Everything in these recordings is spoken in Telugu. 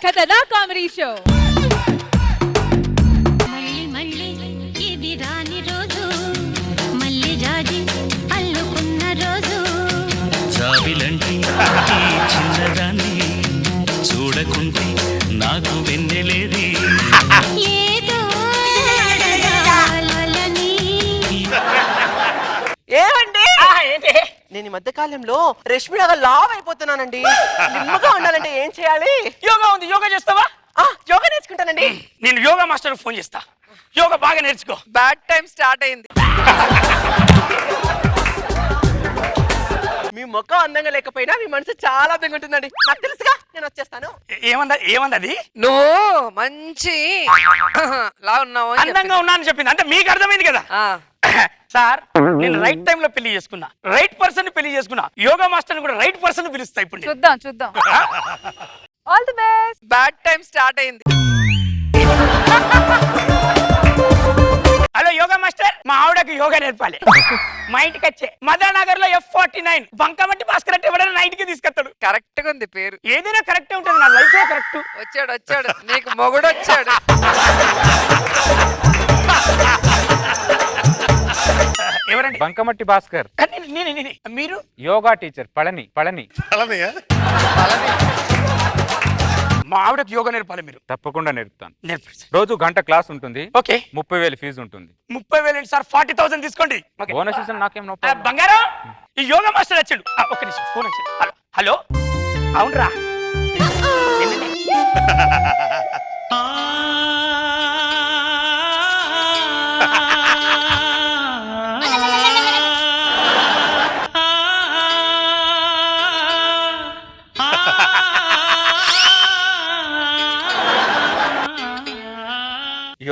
ఖతర్నాక్ కామెడీ షో. చిన్నదాన్ని చూడకుంటే నాకు వెన్నెలేది. ఏమండి నేను ఈ మధ్య కాలంలో రష్మిలాగా లావ్ అయిపోతున్నానండి. నిమ్మగా ఉండాలంటే ఏం చేయాలి? యోగా ఉంది, యోగా చేస్తావా? యోగా నేర్చుకుంటానండి. నేను యోగా మాస్టర్ ఫోన్ చేస్తా, యోగా బాగా నేర్చుకో. బ్యాడ్ టైం స్టార్ట్ అయింది. మీ ముఖం అందంగా లేకపోయినా మీ మనసు చాలా అందంగా ఉంటుందండి. నాకు తెలుసుగా, నేను వచ్చేస్తాను. ఏమంది? నువ్వు మంచి లా ఉన్నావు అని అందంగా ఉన్నా అని చెప్పింది అంటే మీకు అర్థమైంది కదా. సార్ నేను రైట్ టైం లో పెళ్లి చేసుకున్నా, రైట్ పర్సన్ పెళ్లి చేసుకున్నా. యోగా మాస్టర్ కూడా రైట్ పర్సన్ పిలుస్తా ఇప్పుడు. చూద్దాం. All the best. Bad time start అయింది. హలో యోగా మాస్టర్, మా ఆవిడకి యోగా నేర్పాలి. మా ఇంటికి వచ్చే మదనగర్ లో F49 బంకమట్టి భాస్కర్ అంటే ఎవరైనా నైట్ కి తీసుకెళ్తాడు. కరెక్ట్ గా ఉంది పేరు. ఏదైనా కరెక్టే ఉంటుంది, నా లైఫ్ లో కరెక్ట్. వచ్చాడు నీకు మొగుడు వచ్చాడు. ఎవరండి? బంకమట్టి భాస్కర్. మీరు? యోగా టీచర్ పళని. మా ఆవిడకి యోగా నేర్పాలి మీరు. తప్పకుండా నేర్పుతాను. నేర్పండి. రోజు గంట క్లాస్ ఉంటుంది. ఓకే. 30,000 ఫీజు ఉంటుంది. 30,000 సార్, 40,000 తీసుకోండి. బోనస్ ఇస్తాను, నాకేం నో. బంగారం, ఈ యోగా మాస్టర్ వచ్చాడు. ఒక్క నిమిషం, ఫోన్ వచ్చాడు. హలో, అవునరా?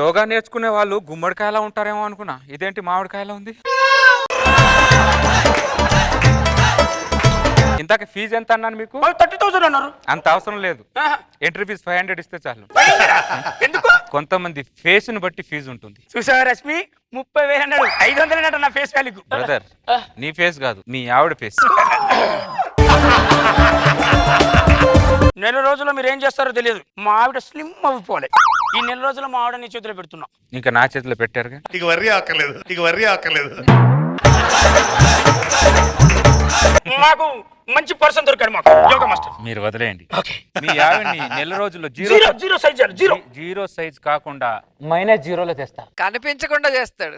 యోగా నేర్చుకునే వాళ్ళు గుమ్మడికాయలా ఉంటారేమో అనుకున్నా, ఇదేంటి మామిడికాయలా ఉంది. ఇంతక ఫీజు ఎంత అన్నాను మీకు? 30,000 అన్నారు. అంత అవసరం లేదు, ఎంట్రీ ఫీజు 500 ఇస్తే చాలు. ఎందుకు? కొంతమంది ఫేస్ ను బట్టి ఫీజు ఉంటుంది. చూసావా రశ్మి, 30,000 అన్నాడు. 500 అన్నాడు నా ఫేస్ వాల్యూకు. బ్రదర్, నీ ఫేస్ కాదు, మీ ఆవిడ ఫేస్. నెల రోజుల్లో మీరు ఏం చేస్తారో తెలియదు. మా ఆవిడ స్లిమ్ అవ్విపోవాలి. ఈ నెల రోజుల్లో మా ఆవిడ నీ చేతిలో పెడుతున్నా. ఇంకా నా చేతిలో పెట్టారుగా. నీకు వర్రీ ఆకలేదు. మాకు మంచి పర్సన్ దొరికాడు, మాకు యోగా మాస్టర్. మీరు వదిలేయండి. ఓకే. మీ ఆవిడ్ని నెల రోజుల్లో జీరో సైజ్ కాకుండా -0లో తెస్తా. కనిపించకుండా చేస్తాడు.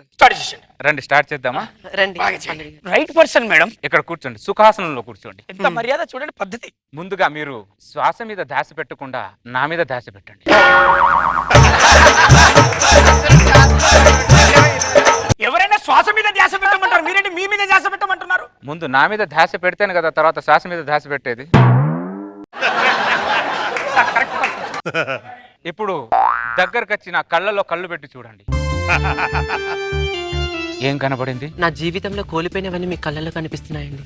స్టార్ట్ చేద్దామా? రండి. Right person madam. ఇక్కడ కూర్చోండి, సుఖాసనంలో కూర్చోండి. ఎంత మర్యాద చూడండి, పద్ధతి. ముందుగా మీరు శ్వాస మీద ధ్యాస పెట్టకుండా నా మీద ధ్యాస పెట్టండి. ఎవరైనా శ్వాస మీద ధ్యాస పెట్టమంటారు, మీరేంటి మీ మీద ధ్యాస పెట్టమంటున్నారు? ముందు నా మీద ధ్యాస పెడితేనే కదా తర్వాత శ్వాస మీద ధ్యాస పెట్టేది. ఇప్పుడు దగ్గరకు వచ్చి నా కళ్ళలో కళ్ళు పెట్టి చూడండి. ఏం కనబడింది? నా జీవితంలో కోల్పోయినవన్నీ మీ కళ్ళలో కనిపిస్తున్నాయండి.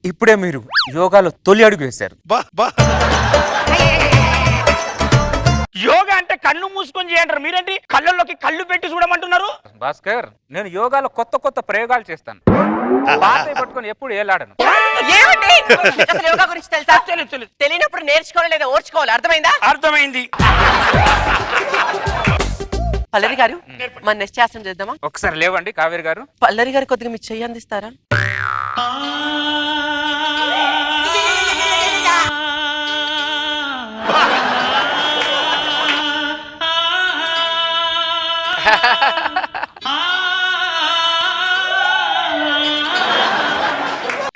ఇప్పుడే మీరు యోగాలో తొలి అడుగు వేశారు. యోగా అంటే కళ్ళు మూసుకొని చేయంటారు, మీరేంటి కళ్ళల్లోకి కళ్ళు పెట్టి చూడమంటున్నారు? భాస్కర్, నేను యోగాలో కొత్త ప్రయోగాలు చేస్తాను. పాత పట్టుకొని ఎప్పుడు ఏలాడను. యోగా గురించి తెలుసా? తెలియనప్పుడు నేర్చుకోవాలి లేదా ఓర్చుకోవాలి, అర్థమైందా? అర్థమైంది. పల్లరి గారు, మన నెక్స్ట్ శాస్త్రం చేద్దామా? ఒకసారి లేవండి కావేరి గారు. పల్లరి గారు కొద్దిగా మీ చెయ్యి అందిస్తారా?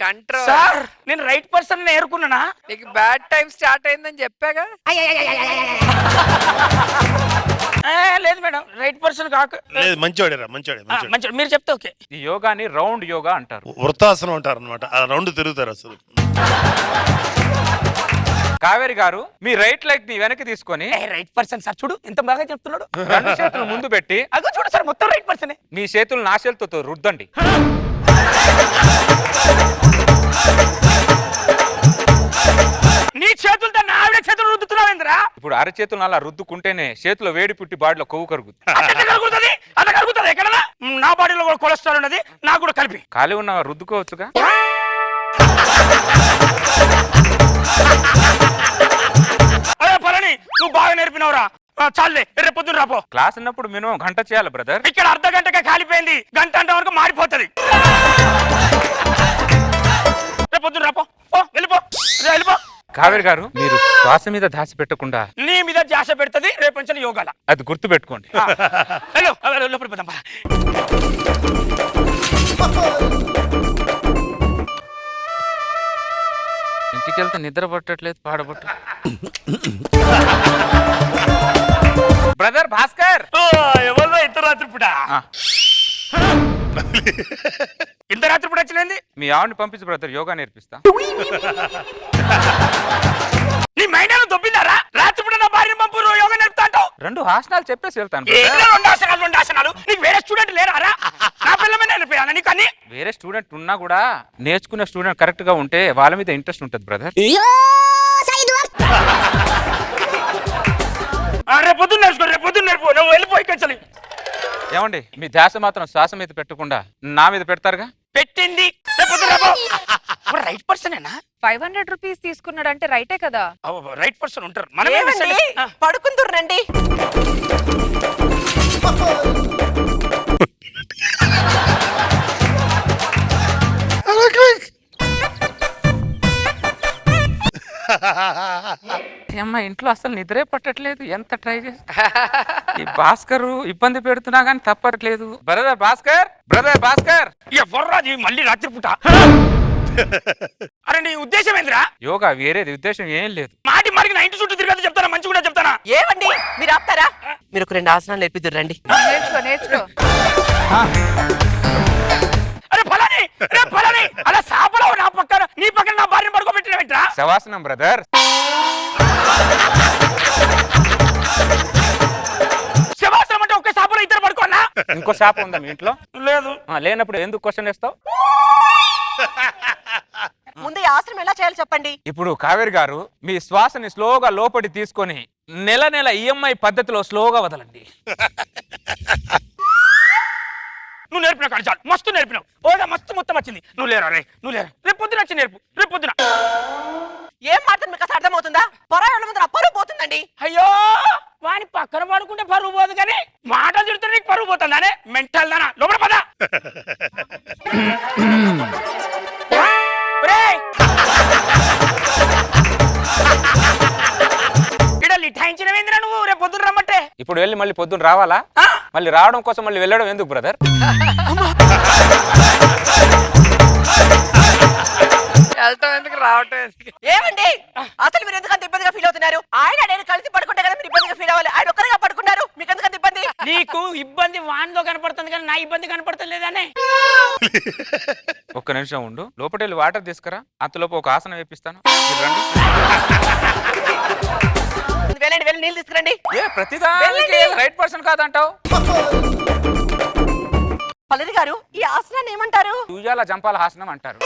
కంట్రోల్. సార్, నేను రైట్ పర్సన్ నేర్చుకున్నానా? నీకు బ్యాడ్ టైం స్టార్ట్ అయిందని చెప్పాగా. లేదు మేడం, రైట్ పర్సన్ కాక లేదు, మంచోడే. మంచి. మీరు చెప్తే ఓకే. ఈ యోగాని రౌండ్ యోగా అంటారు. వృత్తాసనం అంటారు అనమాట. ఆ రౌండ్ తిరుగుతారు అసలు. కావేరి గారు, మీ రైట్ లెగ్ ని వెనక్కి తీసుకొని రైట్ పర్సన్ సార్, చూడు ఎంత బాగా చెప్తున్నాడు. 2 చేతులు ముందు పెట్టి, అగో చూడు సార్, మొత్తం రైట్ పర్సనే. మీ చేతులు నా చేతులతో రుద్దండి. నీ చేతులతో నా ఆవిడ చేతులు రుద్దుతున్నావు. ఏంద్రా ఇప్పుడు అరచేతులను అలా రుద్దుకుంటేనే చేతిలో వేడి పుట్టి బాడీలో కొవ్వు కరుగుతుంది. అట్లా కలుగుతుంది ఎక్కడన్నా నా బాడీలో కూడా కొలెస్ట్రాల్ ఉన్నది నాకు కూడా కలిపి ఖాళీ ఉన్న రుద్దుకోవచ్చుగా. అరే పలని నువ్వు బాగా నేర్పినవురా చాలే రేపు పొద్దున్న రాపో. క్లాస్ ఉన్నప్పుడు మినిమం గంట చేయాలి బ్రదర్. ఇక్కడ అర్ధ గంటగా కాలిపోయింది, గంట అంటే వరకు మారిపోతుంది. రేపు పొద్దున్న రాపో, వెళ్ళిపో వెళ్ళిపో. కావేరి గారు మీరు శ్వాస మీద దాసి పెట్టకుండా నీ మీద ధ్యాస పెడుతుంది రేపు నుంచి యోగాల. అది గుర్తు పెట్టుకోండి. లోపల పోదాం. ఇంటికి వెళ్తే నిద్ర పట్టట్లేదు, పాడబట్టు. బ్రదర్ భాస్కర్ ఎవరో ఇంత రాత్రి పూట ఇంత రాత్రి పూట వచ్చింది. మీ ఆవిడని పంపించు బ్రదర్, యోగా నేర్పిస్తా. నీ మైండ్ ఏమో దొబ్బిందారా? రాత్రి పూట నా భార్యను పంపు యోగా నేర్పుతా అంటావు. 2 ఆసనాలు చెప్పేసి వెళ్తాను. రెండు ఆసనాలు నీకు వేరే స్టూడెంట్ లేరా? నా పిల్లమే నేర్పియాలా నీకు అన్ని? వేరే స్టూడెంట్ ఉన్నా కూడా నేర్చుకునే స్టూడెంట్ కరెక్ట్ గా ఉంటే వాళ్ళ మీద ఇంట్రెస్ట్ ఉంటుంది బ్రదర్. రేపు పొద్దున్న నేర్చుకో, రేపు పొద్దున్న నేర్పు. నువ్వు వెళ్ళిపోయి కచ్చలి. ఏమండి మీ ధ్యాస మాత్రం శ్వాస మీద పెట్టకుండా నా మీద పెడతారుగా. పెట్టింది రేపు పొద్దున్న రైట్ పర్సనేనా? 500 రూపీస్ తీసుకున్నాడంటే రైటే కదా. రైట్ పర్సన్ ఉంటారు. ఏమండి పడుకుందరు రండి. అమ్మ ఇంట్లో అసలు నిద్రే పట్టట్లేదు, ఎంత ట్రై చేస్తా. ఈ భాస్కర్ ఇబ్బంది పెడుతున్నా గానీ తప్పట్లేదు. Brother Bhaskar, brother Bhaskar. ఎవర్రాది మళ్ళీ రాత్రి పూట? అరే నీ ఉద్దేశం ఏంద్రా? యోగా వేరేది ఉద్దేశం ఏం లేదు. మాటి మాటికి నా ఇంటి చుట్టూ తిరగదు చెప్తానా, మంచి కూడా చెప్తానా? ఏమండి మీరు ఆపుతారా? మీరు ఒక 2 ఆసనాలు నేర్పిద్దురు రండి. నేర్చుకో నేర్చుకో. అరే ఫలాని అలా సాపలో నా పక్కన నీ పక్కన నా భార్యను పడుకోబెట్టినవేంట్రా? శవాసనం బ్రదర్. శవాసనం అంటే ఒక్క సాపలో ఇద్దరు పడుకోన్నా? ఇంకో శాపం ఉందా మీ ఇంట్లో? లేదు. లేనప్పుడు ఎందుకు క్వశ్చన్ వేస్తావు? ముందు ఈ ఆసనం ఎలా చేయాలో చెప్పండి. ఇప్పుడు కావేరి గారు మీ శ్వాసని స్లోగా లోపడి తీసుకొని నెల నెల ఈఎంఐ పద్ధతిలో స్లోగా వదలండి. నువ్వు నేర్పిన కాదు చాలు, మస్తు నేర్పినావు. ఓదా మస్తు మొత్తం వచ్చింది. నువ్వు లేరా రే, నువ్వు లేరా. రేపు పొద్దున వచ్చి నేర్పు, రేపు పొద్దున. ఏం మాత్రం మీకు అసలు అర్థమవుతుందా? పరాయి ముందు పరువు పోతుందండి. అయ్యో వాని పక్కన పడుకుంటే పరువు పోదు కానీ మాటలు తిడుతుంటే నీకు పరువు పోతుందానే మెంటల్ దానా. లోపల పద. ఇక్కడ లిఠాయించినవేంద్రా నువ్వు? రేపు పొద్దున రమ్మంటే ఇప్పుడు వెళ్ళి మళ్ళీ పొద్దున్న రావాలా? మళ్ళీ రావడం కోసం మళ్ళీ వెళ్ళడం ఎందుకు బ్రదర్? వెళ్ళటం ఎందుకు, రావటం ఎందుకు? ఏమండి అసలు మీరు ఎందుకంత ఇబ్బందిగా ఫీల్ అవుతున్నారు? ఆయన నేను కలిసి పడుకుంటే కదా మీరు ఇబ్బందిగా ఫీల్ అవ్వాలి. ఆయన ఒక్కరిగా పడుకున్నారు, మీకు ఎందుకంత ఇబ్బంది? నీకు ఇబ్బంది వాన్లో కనపడుతుంది కానీ నా ఇబ్బంది కనపడతలేదనే. ఒక్క నిమిషం ఉండు, లోపల వెళ్ళి వాటర్ తీసుకురా. అంతలోపు ఒక ఆసనం వేపిస్తాను. మీరు రండి. వెళ్ళండి, వెళ్ళి నీళ్ళు తీసుకురండి. ప్రతిదానికి రైట్ పర్సన్ కాదంటావు. పల్లరి గారు ఈ ఆసనాన్ని ఏమంటారు? ఉయ్యాల జంపాల ఆసనం అంటారు.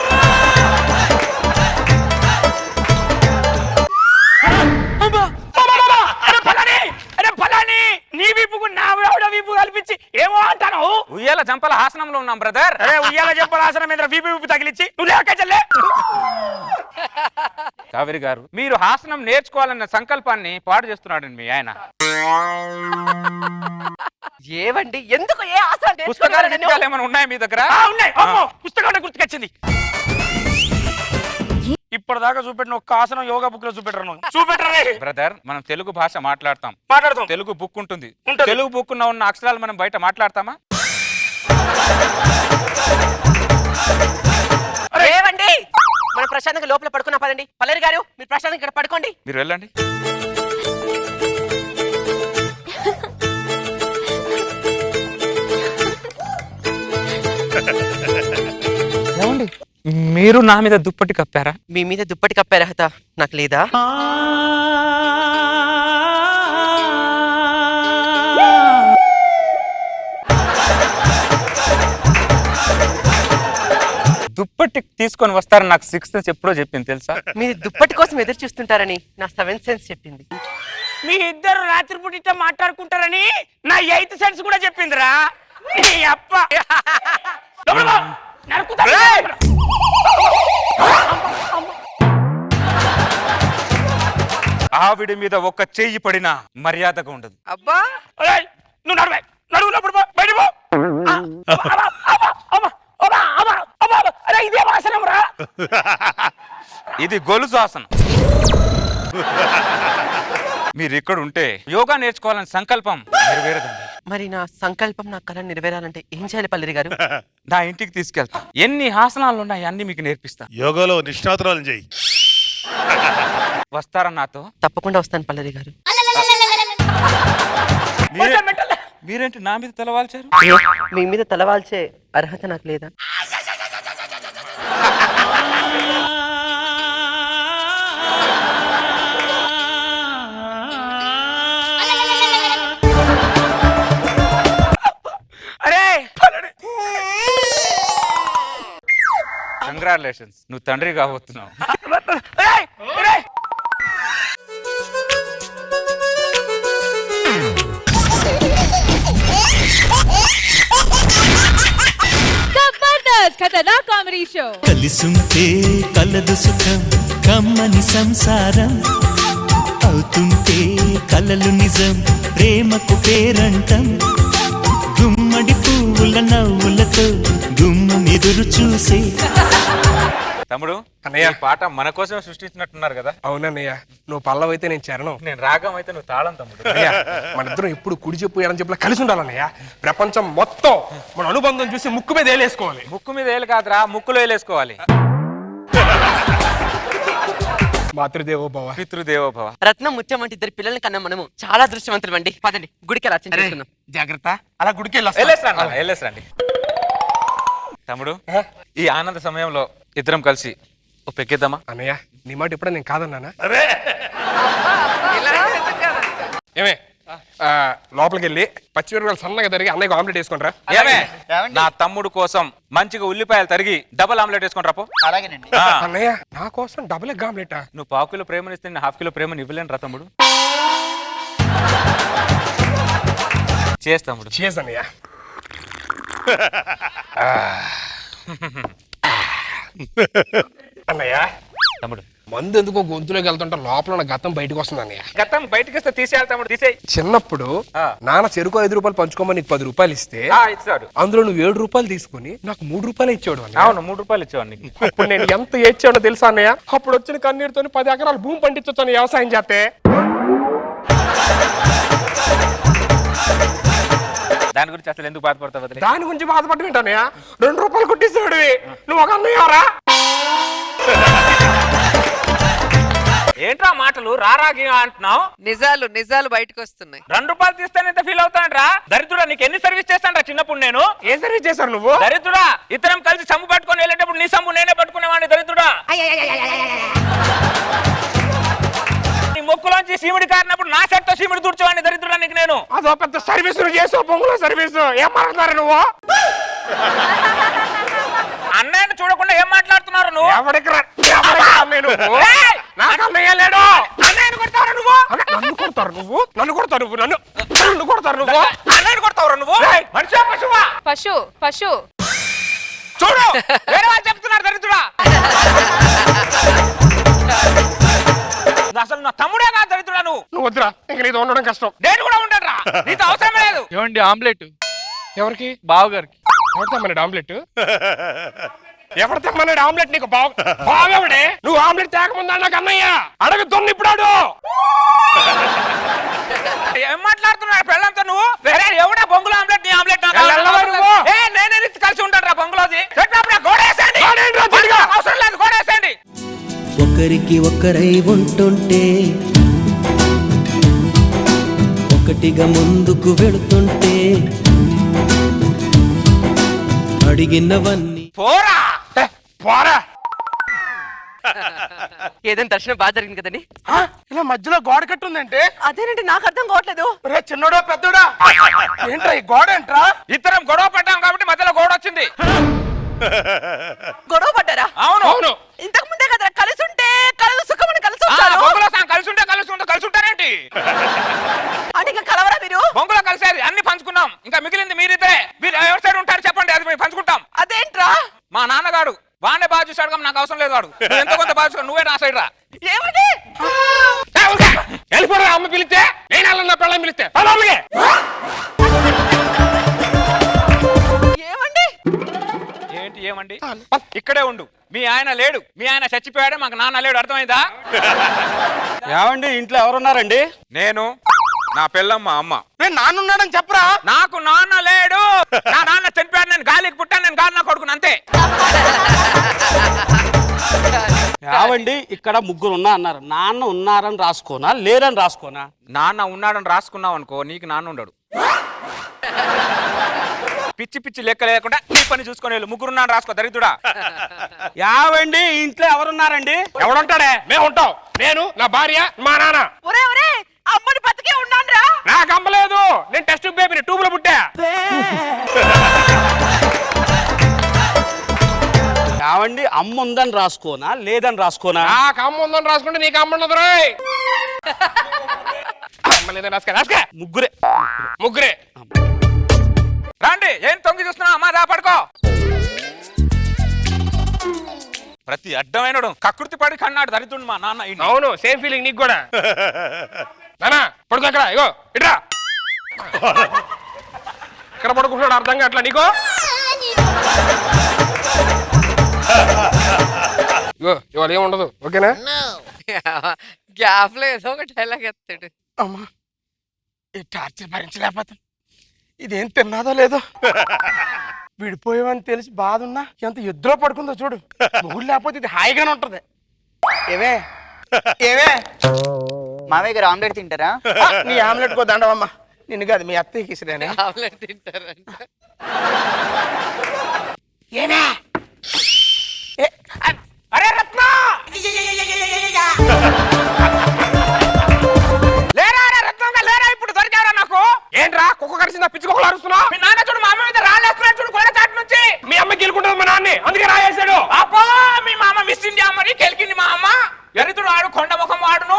నీ వీపుకు నా వీపు కల్పించి ఏమో అంటాను. ఉయ్యాల జంపాల ఆసనంలో ఉన్నాం బ్రదర్. అరే ఉయ్యాల జంపాల ఆసనం మీద వీపు తగిలించి నువ్వు లేక చెల్లే. కావేరి గారు మీరు ఆసనం నేర్చుకోవాలన్న సంకల్పాన్ని పాడు చేస్తున్నాడండి మీ ఆయన. ఏవండి ఎందుకు ఏ ఆసనం పుస్తకాలు విషయాలు ఏమైనా ఉన్నాయా మీ దగ్గర? ఉన్నాయి. పుస్తకాలు గుర్తుకొచ్చింది. ఇప్పటిదాకా చూపెట్టిన ఒక్క ఆసనం యోగా బుక్ లో చూపెట్టరా బ్రదర్. మనం తెలుగు భాష మాట్లాడతాం, తెలుగు బుక్ ఉంటుంది. తెలుగు బుక్ ఉన్న అక్షరాలు మనం బయట మాట్లాడతామా? ఏవండి మన ప్రశాంతంగా లోపల పడుకున్నా పదండి. పల్లరి గారు మీరు ప్రశాంతంగా ఇక్కడ పడుకోండి. మీరు వెళ్ళండి. మీరు నా మీద దుప్పటి కప్పారా? మీ మీద దుప్పటి కప్పే అర్హత నాకు లేదా? దుప్పటి తీసుకొని వస్తారని నాకు 6th సెన్స్ ఎప్పుడో చెప్పింది తెలుసా? మీరు దుప్పటి కోసం ఎదురు చూస్తుంటారని నా 7th సెన్స్ చెప్పింది. మీ ఇద్దరు రాత్రిపూట ఇట్లా మాట్లాడుకుంటారని నా 8th సెన్స్ కూడా చెప్పిందిరా. నీ అప్ప నరుకుతా. ఆవిడ మీద ఒక్క చెయ్యి పడినా మర్యాదగా ఉండదు. అబ్బా ఒరేయ్, నువ్వు నడువే నడువునప్పుడు బయట పో. అరే ఇదే వాసనం రా. ఇది గొలుసు ఆసనం. మీరు ఇక్కడ ఉంటే యోగా నేర్చుకోవాలని సంకల్పం నెరవేరదండి. మరి నా సంకల్పం నా కళ నెరవేరాలంటే ఏం చేయాలి పల్లెరి గారు? నా ఇంటికి తీసుకెళ్తా. ఎన్ని ఆసనాలు ఉన్నాయి అన్ని మీకు నేర్పిస్తా. యోగాలో నిష్ణాతురాలు చేయి. వస్తారా నాతో? తప్పకుండా వస్తాను పల్లెరి గారు. మీరేంటి నా మీద తలవాల్చారు? మీ మీద తలవాల్చే అర్హత నాకు లేదా? అరే కంగ్రాచులేషన్స్, నువ్వు తండ్రి కాబోతున్నావు. ఏయ్, ఏయ్. Jabardasth Khatarnak comedy show. కలిసుంటే కలదు సుఖం కమ్మని సంసారం అవుతుంటే కలలు నిజం ప్రేమకు పేరంటం గుమ్మడి పువ్వుల నవ్వులతో గుమ్మం ఎదురు చూసే. తమ్ముడు అన్నయ్య. ఈ పాట మన కోసం సృష్టించినట్టున్నారు కదా? అవునన్నయ్య, నువ్వు పల్లవి అయితే నేను చరణం. నేను రాగం అయితే నువ్వు తాళం తమ్ముడు. అన్నయ్య, మన ఇద్దరం ఎప్పుడు కుడి చెప్పు ఎడం చెప్పులా కలిసి ఉండాలన్నయ్య. ప్రపంచం మొత్తం మన అనుబంధం చూసి ముక్కు మీద వేలేసుకోవాలి. ముక్కు మీద వేలు కాదురా, ముక్కులో వేలేసుకోవాలి. మాతృదేవో భవ. పితృదేవో భవ. రత్నం ముత్యం వంటి ఇద్దరు పిల్లల్ని కన్నా మనము చాలా అదృష్టవంతులు అండి. పదండి గుడికి అలా చేసుకుందాం. జాగ్రత్త, అలా గుడికి వెళ్ళేసరండి. తమ్ముడు, ఈ ఆనంద సమయంలో ఇద్దరం కలిసి ఓ పెక్కేద్దామా? అన్నయ్య, నీ మాట ఎప్పుడైనా నేను కాదన్నానా? ఇలా ఎందుకు కాదంట? ఏమే లోపలికి వెళ్ళి పచ్చిమిరపకాయలు సన్నగా తరిగి అన్నయ్యకి ఆమ్లెట్ వేసుకుంటారా? ఏమే నా తమ్ముడు కోసం మంచిగా ఉల్లిపాయలు తరిగి డబుల్ ఆమ్లెట్ వేసుకొని రాపో. అన్నయ్య, నా కోసం డబుల్ ఎగ్ ఆమ్లెట్? నువ్వు 1/2 కిలో ప్రేమనిస్తే నేను 1/2 కిలో ప్రేమని ఇవ్వలేను రా తమ్ముడు. చేస్తాముడు. చేస్ అన్నయ్య. అన్నయ్య, తమ్ముడు మందు ఎందుకో గొంతులోకి వెళ్తుంటే లోపల ఉన్న గతం బయటకు వస్తుంది అన్నయ్య. గతం బయటకి వస్తే తీసేయాలి తమ్ముడు, తీసేయి. చిన్నప్పుడు నాన్న చెరుకు 5 రూపాయలు పంచుకోమని నీకు 10 రూపాయలు ఇస్తే ఇచ్చాడు. అందులో నువ్వు 7 రూపాయలు తీసుకుని నాకు 3 రూపాయలు ఇచ్చాడు అన్నయ్య. అవును, 3 రూపాయలు ఇచ్చేవాడిని. అప్పుడు నేను ఎంత ఏడ్చానో తెలుసా అన్నయ్య? అప్పుడు వచ్చిన కన్నీరుతో 10 ఎకరాలు భూమి పండించొచ్చు వ్యవసాయం చేస్తే. దాని గురించి అసలు ఎందుకు బాధపడతావు? వదిలే. దాని గురించి బాధపడటం ఏంటన్నయ్య? 2 రూపాయలు కొట్టేసేవాడివి నువ్వు, ఒక అన్నయ్యరా? ఏంట్రా మాటలు రారాగి అంటున్నావు? నిజాలు నిజాలు బయటకు వస్తున్నాయి. 2 రూపాయలు తీస్తానంత ఫీల్ అవుతానంట్రా. దరిద్రుడా, నీకు ఎన్ని సర్వీస్ చేస్తాను చిన్నప్పుడు నేను? ఏం సర్వీస్ చేశారు నువ్వు? దరిద్రుడా, ఇద్దరం కలిసి సమ్ము పట్టుకొని వెళ్ళేటప్పుడు నీ సమ్ము నేనే పట్టుకునేవాడిని. దరిద్రుడా, నీ మొక్కులోంచి సీముడి కారినప్పుడు నా సెట్తో సీముడి దూర్చేవాడిని. దరిద్రుడా, నీకు నేను. అదో పెద్ద సర్వీస్ చేసావు, పొంగులో సర్వీస్. ఏం మాట్లాడారు నువ్వు? అన్నయ్యను చూడకుండా ఏం మాట్లాడుతున్నారు నువ్వు? ఎవరికి నాకు అన్నయ్య లేడు. అన్నయ్యను కొడతావురా నువ్వు? నన్ను కొడతారు నువ్వు? నన్ను కొడతారు నువ్వు? నన్ను కొడతారు నువ్వు? అన్నయ్యను కొడతావురా నువ్వు? మనిషివా పశువా? పశు పశు చూడు, వేరే వాళ్ళు చెప్తున్నారు. దరిద్రుడా, అసలు నా తమ్ముడే నా దరిద్రుడా నువ్వు. నువ్వు వద్దురా, ఇంక నీతో ఉండడం కష్టం. నేను కూడా ఉండరా, నీతో అవసరం లేదు. ఏమండి ఆమ్లెట్? ఎవరికి? బావగారికి. ఎవరు తెమ్మన్నాడు ఆమ్లెట్? ఎవరు తెమ్మన్నాడు ఆమ్లెట్? నీకు బావెవడే? నువ్వు ఆమ్లెట్ తేకముందా నాకు అన్నయ్య అడగ ఇప్పుడు. ఏం మాట్లాడుతున్నాడు పెళ్ళంతో నువ్వు? వేరే ఎవడా బొంగులో ఆమ్లెట్? నీ ఆమ్లెట్ నేనే కలిసి ఉంటాను రా బొంగులోది. అవసరం లేదు, గోడేసేయండి. ఒకరికి ఒకరై ఉంటుంటే ఒకటిగా ముందుకు వెళుతుంటే అడిగినవన్నీ పోరా పోరా. ఏదైనా దర్శనం బాగా జరిగింది కదండి? ఇలా మధ్యలో గోడ కట్టుందంటే అదేనండి, నాకు అర్థం కావట్లేదు. రే చిన్నోడా పెద్దోడా, ఏంట్రా ఈ గోడ ఏంట్రా? ఇద్దరం గొడవ పడ్డాం కాబట్టి మధ్యలో గోడ వచ్చింది. గొడవ పడ్డారా? అవును అవును ఇంతకు ముందే కదా కలిసి ఉంటే కలదు సుఖమని కలిసి ఆ, ఉంటారు. బొంగులో సగం కలిసి ఉంటారేంటి? అంటే ఇంకా కలవరా మీరు? బొంగులో కలిసేది అన్ని పంచుకున్నాం, ఇంకా మిగిలింది మీరిద్దరే. మీరు ఎవరి సైడ్ ఉంటారు చెప్పండి, అది మేము పంచుకుంటాం. అదేంట్రా? మా నాన్నగాడు వాడే బాగా చూసాడు, నాకు అవసరం లేదు. వాడు నువ్వు ఎంత కొంత బాగా చూసాడు, నువ్వే నా సైడ్ రా. ఏమండి? వెళ్ళిపోరా. అమ్మ పిలిస్తే నేను వెళ్ళను, పిల్లలు పిలిస్తే పిల్లలకి ఏమండి? ఏంటి ఏమండి? ఇక్కడే ఉండు, మీ ఆయన లేడు, మీ ఆయన చచ్చిపోయాడు, మాకు నాన్న లేడు, అర్థమైందా? ఏమండి ఇంట్లో ఎవరున్నారండి? నేను, నా పిల్లమ్మ, అమ్మ. నేను నాన్నున్నాడని చెప్పరా? నాకు నాన్న లేడు, నా నాన్న చనిపోయాడు, నేను గాలికి పుట్టాను, నేను గాలి నా కొడుకుని, అంతే. ఏమండి ఇక్కడ ముగ్గురు అన్నారు, నాన్న ఉన్నారని రాసుకోనా లేరని రాసుకోనా? నాన్న ఉన్నాడని రాసుకున్నావు అనుకో, నీకు నాన్న ఉండడు. పిచ్చి పిచ్చి లెక్క లేకుండా నీ పని చూసుకొని వెళ్ళు. ముగ్గురున్నాడు రాసుకో, దరిద్రుడా. ఏమండి ఇంట్లో ఎవరున్నారండి? ఎవడుంటాడే? మేము ఉంటాం. నేను, నా భార్య, మా నాన్న. ఒరే ఒరే, అమ్మని బతికే ఉన్నానురా. నాకు అమ్మలేదు, నేను టెస్ట్ బేబీని ట్యూబ్ లో పుట్టా. ఏమండి అమ్మ ఉందని రాసుకోనా లేదని రాసుకోనా? నాకు అమ్మ ఉందని రాసుకుంటే నీకు అమ్మ ఉండదు రోయ్. అమ్మ లేదని రాసుకో. ముగ్గురే. ముగ్గురే. రాండి, ఏం తొంగి చూస్తున్నావు? అమ్మా దా పడుకో. ప్రతి అడ్డమైనడు కకృతి పడి కన్నాడు దరిద్రుడు మా నాన్న. అవును, సేమ్ ఫీలింగ్ నీకు కూడా. నానా పడుకో అక్కడ, ఇగో ఇట్రా. ఇక్కడ పడుకుంటున్నాడు అర్థంగా అట్లా నీకో. ఇగో ఇవాళ ఏముండదు, ఓకేనా? గ్యాప్ లో ఏదో ఒక డైలాగ్ ఎత్తాడు. అమ్మా ఈ టార్చర్ భరించలేకపోతాం. ఇదేం తిన్నాదో లేదో, విడిపోయావని తెలిసి బాధ ఉన్నా ఎంత ఎద్దులో పడుకుందో చూడు. మొగుడు లేకపోతే ఇది హాయిగానే ఉంటది. ఏవే ఏవే మావయ్య గారు ఆమ్లెట్ తింటారా? నీ ఆమ్లెట్ కో దండవమ్మా. నిన్ను కాదు, మీ అత్తయ్యకి ఇసిరానే. ఆమ్లెట్ తింటారంట. ఏమే అరే రత్న, లేరా రే రత్నంగా, లేరా, ఇప్పుడు దొరికారా నాకు. ఏంట్రా కుక్క కరిసిందా? పిచ్చి కుక్కలు అరుస్తున్నావు. మీ నాన్న చూడు, మా అమ్మ మీద రాళ్ళేస్తున్నాడు చూడు, గొడవ చాటు నుంచి. మీ అమ్మ గెలుకుంటుంది మా నాన్నే, అందుకే రాయేశాడు. అబ్బా, మీ మామ మిస్ ఇండియా మరి గెలికింది మా అమ్మ. ఎరితుడు ఆడు, కొండ ముఖం వాడును.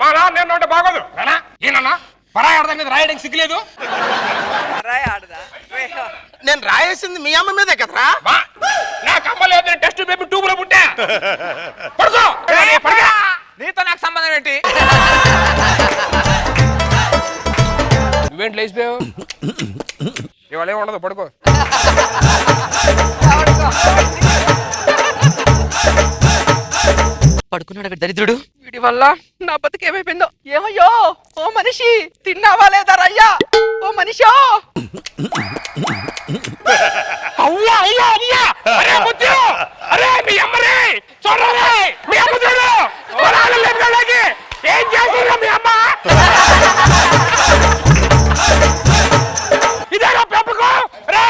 మా నాన్న నేను అంటే బాగోదు. నానా ఏనన్నా పరాయి ఆడదాం కదా, రాయడానికి సిగ్గులేదు. రాయ్ ఆడదా? నేను రాయేసింది మీ అమ్మ మీదే కదరా. నాకు అమ్మ లేదు, టెస్ట్ బేబీ ట్యూబ్ లో పుట్టా. పడుకో. నీతో నాకు సంబంధం ఏంటి? నువ్వేంటి లేచిపోయావు? ఇవాళ ఏమి ఉండదు, పడుకో. పడుకున్నాడు దరిద్రుడు. వీడి వల్ల నా బతికేమైపోయిందో. ఏమయ్యో ఓ మనిషి, తిన్నావా లేదా రయ్యా? ఓ మనిషో. అవ్వా అయ్యా అయ్యా, అరే ముత్యు, అరే మీ అమ్మరే చూడరే, మీ అమ్మ చూడు. ఏం చేసిందా మీ అమ్మ? ఇదేనా పెంపకం? రే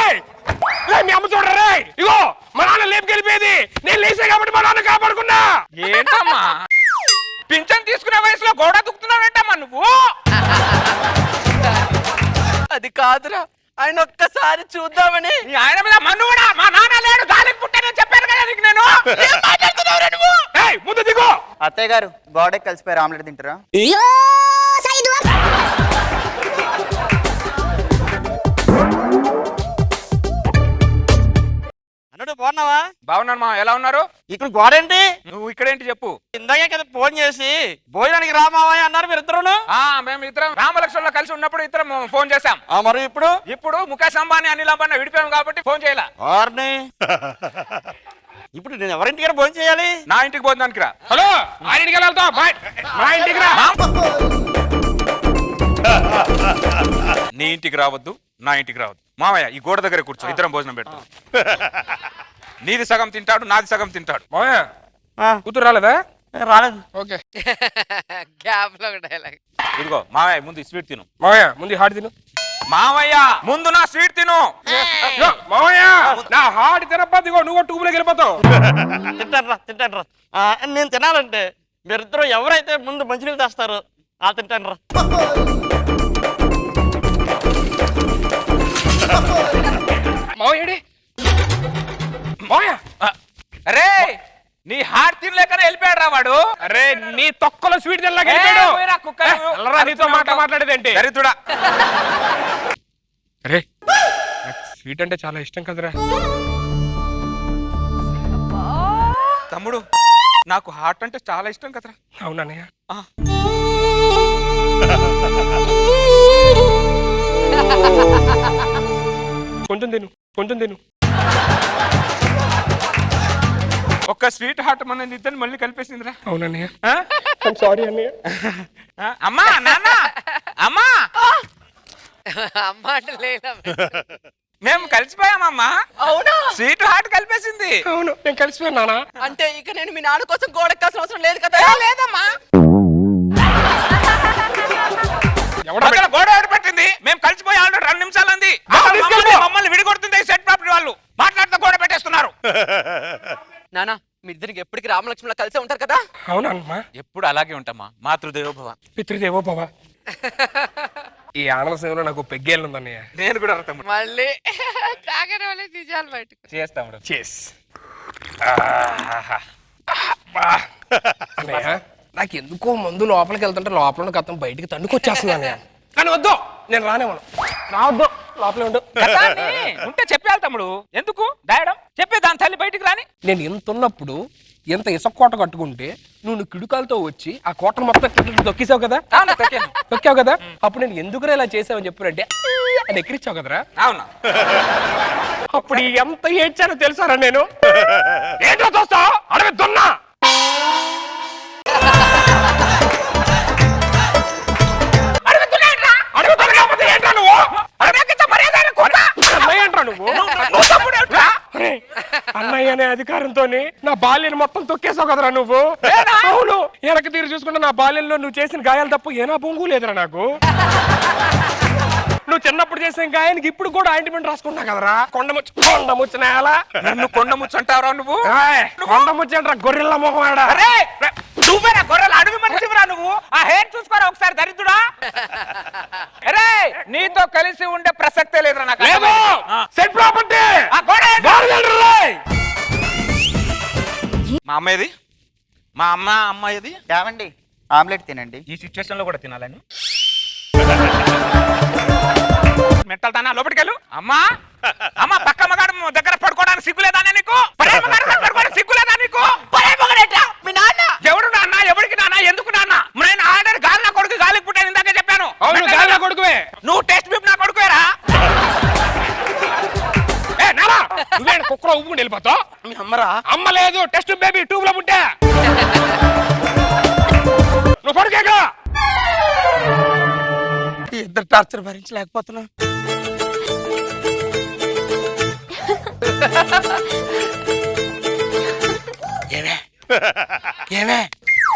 మీ అమ్మ చూడరే. ఇగో మా నాన్న లేపుకెళ్ళిపోయేది, నేను లేచే కాబట్టి మా నాన్న కాపాడుకున్నా. ఏంటమ్మా పింఛన్ తీసుకునే వయసులో గోడ దుక్కుతున్నావేంటమ్మా నువ్వు? అది కాదురా, ఆయన ఒక్కసారి చూద్దామని. నీ ఆయన మీద మన్ను కూడా. మా నాన్న లేడు, గాలికి పుట్టానని చెప్పాను కదా నీకు నేను. ఏం మాట్లాడుతున్నావురా నువ్వు? ముందు దిగో. అత్తయ్య గారు గోడకి కలిసిపోయారు, ఆమ్లెట్ తింటారా? అన్నట్టు బాగున్నావా? బాగున్నాను మా, ఎలా ఉన్నారు? ఇక్కడ గోడేంటి? నువ్వు ఇక్కడేంటి చెప్పు. ఇందాకే కదా ఫోన్ చేసి భోజనానికి రామావా అన్నారు మీరు ఇద్దరును. మేము ఇద్దరం రామలక్ష్మణులో కలిసి ఉన్నప్పుడు ఇద్దరం ఫోన్ చేశాం. మరి ఇప్పుడు ముఖేష్ అంబానీ అనిల్ అంబానీ విడిపోయాం కాబట్టి ఫోన్ చేయాల. ఇప్పుడు నేను ఎవరింటికి భోజనం చేయాలి? నా ఇంటికి భోజనానికి రా. హలో, ఆయన ఇంటికి వెళ్తావు, మా ఇంటికి రా. నీ ఇంటికి రావద్దు, నా ఇంటికి రావద్దు. మామయ్య ఈ గోడ దగ్గర కూర్చో, ఇద్దరం భోజనం పెడతాం. నీది సగం తింటాడు, నాది సగం తింటాడు. మామయ్య కూతురు రాలేదా? రాలేదు. ఓకే. గ్యాప్ లో ఒక డైలాగ్. ఇదిగో మామయ్య ముందు స్వీట్ తిను. మామయ్య ముందు హాట్ తిను. మామయ్య ముందు నా స్వీట్ తిను. మామయ్య నా హాట్ తినప్ప, దిగో నువ్వు ట్యూబ్ లోకి వెళ్ళిపోతావు. తింటాను రా. నేను తినాలంటే మీరిద్దరు ఎవరైతే ముందు మంచినీళ్ళు తెస్తారో తింటాను రా. మావయ్యడి మావయ్య అరే నీ హార్ట్ తినలేకనే వెళ్ళిపోయాడు రా వాడు. అరే నీ తొక్కలో స్వీట్ తినలాగా వెళ్ళిపోయాడు. పోయిరా కుక్క నువ్వు. వెళ్ళరా, నీతో మాట్లాడేదేంటి? దరిద్రుడా. అరే నాకు స్వీట్ అంటే చాలా ఇష్టం కదరా. తమ్ముడు నాకు హార్ట్ అంటే చాలా ఇష్టం కదరా. అవునన్నయ్య. కొంచెం తిను ఒక్క స్వీట్ హార్ట్ మన ఇద్దరు మళ్ళీ కలిపేసిందిరా. అవునన్నయ్య. సారీ అన్నయ్య. అమ్మా నాన్న అమ్మా అమ్మ అంటే లేదా మేము కలిసిపోయామమ్మా. అవునా? స్వీట్ హార్ట్ కలిపేసింది. అవును నేను కలిసిపోయాను నాన్న. అంటే ఇక నేను మీ నాన్న కోసం గోడెక్కాల్సిన అవసరం లేదు కదా? లేదమ్మా. ఎవడా మధ్యలో గోడ ఏర్పట్టింది. మేము కలిసిపోయి ఆల్రెడీ 2 నిమిషాలు అంది. మమ్మల్ని విడిగొడుతుంది సెట్ ప్రాపర్టీ వాళ్ళు. మాట్లాడితే గోడ పెట్టేస్తున్నారు. నానా మీ ఇద్దరికి ఎప్పటికి రామలక్ష్మణ కలిసే ఉంటారు కదా? అవునమ్మా. ఎప్పుడు అలాగే ఉంటామా. మాతృదేవోభవ. పితృదేవో భవ. ఈ ఆనంద సేవలో నాకు పెగ్గేళ్ళు ఉందన్నయ్య. నేను కూడా తమ్ముడు మళ్ళీ తాగని వాళ్ళే నిజాలు బయటకు చేస్తాము. చేస్ అన్నయ్య నాకు ఎందుకో మందు లోపలికి వెళ్తుంటే లోపల ఉన్న కథం బయటికి తన్నుకొచ్చేస్తుంది అన్నయ్య. కానీ వద్దు నేను రానేమను. రావద్దు లోపలే ఉండు. ఉంటే చెప్పాలి తమ్ముడు. ఎందుకు దాయడం? చెప్పే దాని తల్లి బయటికి రాని. నేను ఎంత ఉన్నప్పుడు ఎంత ఇసుక కోట కట్టుకుంటే నువ్వు కిడుకాలతో వచ్చి ఆ కోటను మొత్తం తొక్కేసావు కదా. తొక్కావు కదా. అప్పుడు నేను ఎందుకురా ఇలా చేసావని చెప్పారంటే అని ఎక్కిరిచావు కదరా. అవునా? అప్పుడు ఎంత ఏడ్చానో తెలుసారా నేను. ఏంటో చూస్తావు అడవి దున్నా. అన్నయ్య అనే అధికారంతో నా బాల్యం మొత్తం తొక్కేసావు కదరా నువ్వు. అవును వెనక తీరు చూసుకుంటే నా బాల్యంలో నువ్వు చేసిన గాయాలు తప్ప ఏనా బొంగు లేదురా నాకు. నువ్వు చిన్నప్పుడు చేసిన గాయానికి ఇప్పుడు కూడా ఆయింట్మెంట్ రాసుకున్నా కదరా. కొండముచ్చు నేల. నన్ను కొండముచ్చు అంటావురా నువ్వు? కొండముచ్చు అంటారా గొర్రెల మొహం ఆడ. నువ్వేనా గొర్రెలు అడుగు మనిషిరా నువ్వు? ఆ హెయిర్ చూసుకోరా ఒకసారి దరిద్రుడా. అరే నీతో కలిసి ఉండే ప్రసక్తే లేదురా నాకు. లేదు సెట్ ప్రాపర్టీ. మా అమ్మాయిది మా అమ్మాయిది ఏమండి ఆమ్లెట్ తినండి. ఈ సిచ్యువేషన్ లో కూడా తినాలని మెంటల్ దానా లోపలికి వెళ్ళు. అమ్మా అమ్మా పక్క మగాడు దగ్గర పడుకోవడానికి సిగ్గులేదా నీకు? సిగ్గులేదా నీకు? మీ నాన్న ఎవడు నాన్న? ఎవరికి నాన్న? ఎందుకు నాన్న? నేను ఆల్రెడీ గాలి నా కొడుకు గాలికి పుట్టాను ఇందాకే చెప్పాను. అవును గాలి నా కొడుకువే. నువ్వు టెస్ట్ బీప్ నా కొడుకువేరా. నువ్వే కుక్కలో ఉప్పుకుని వెళ్ళిపోతావు. మీ అమ్మరా? అమ్మ లేదు టెస్ట్ బేబీ ట్యూబ్ లో పుట్టా. నువ్వు పడుకేక. ఇద్దరు టార్చర్ భరించలేకపోతున్నా. ఏమే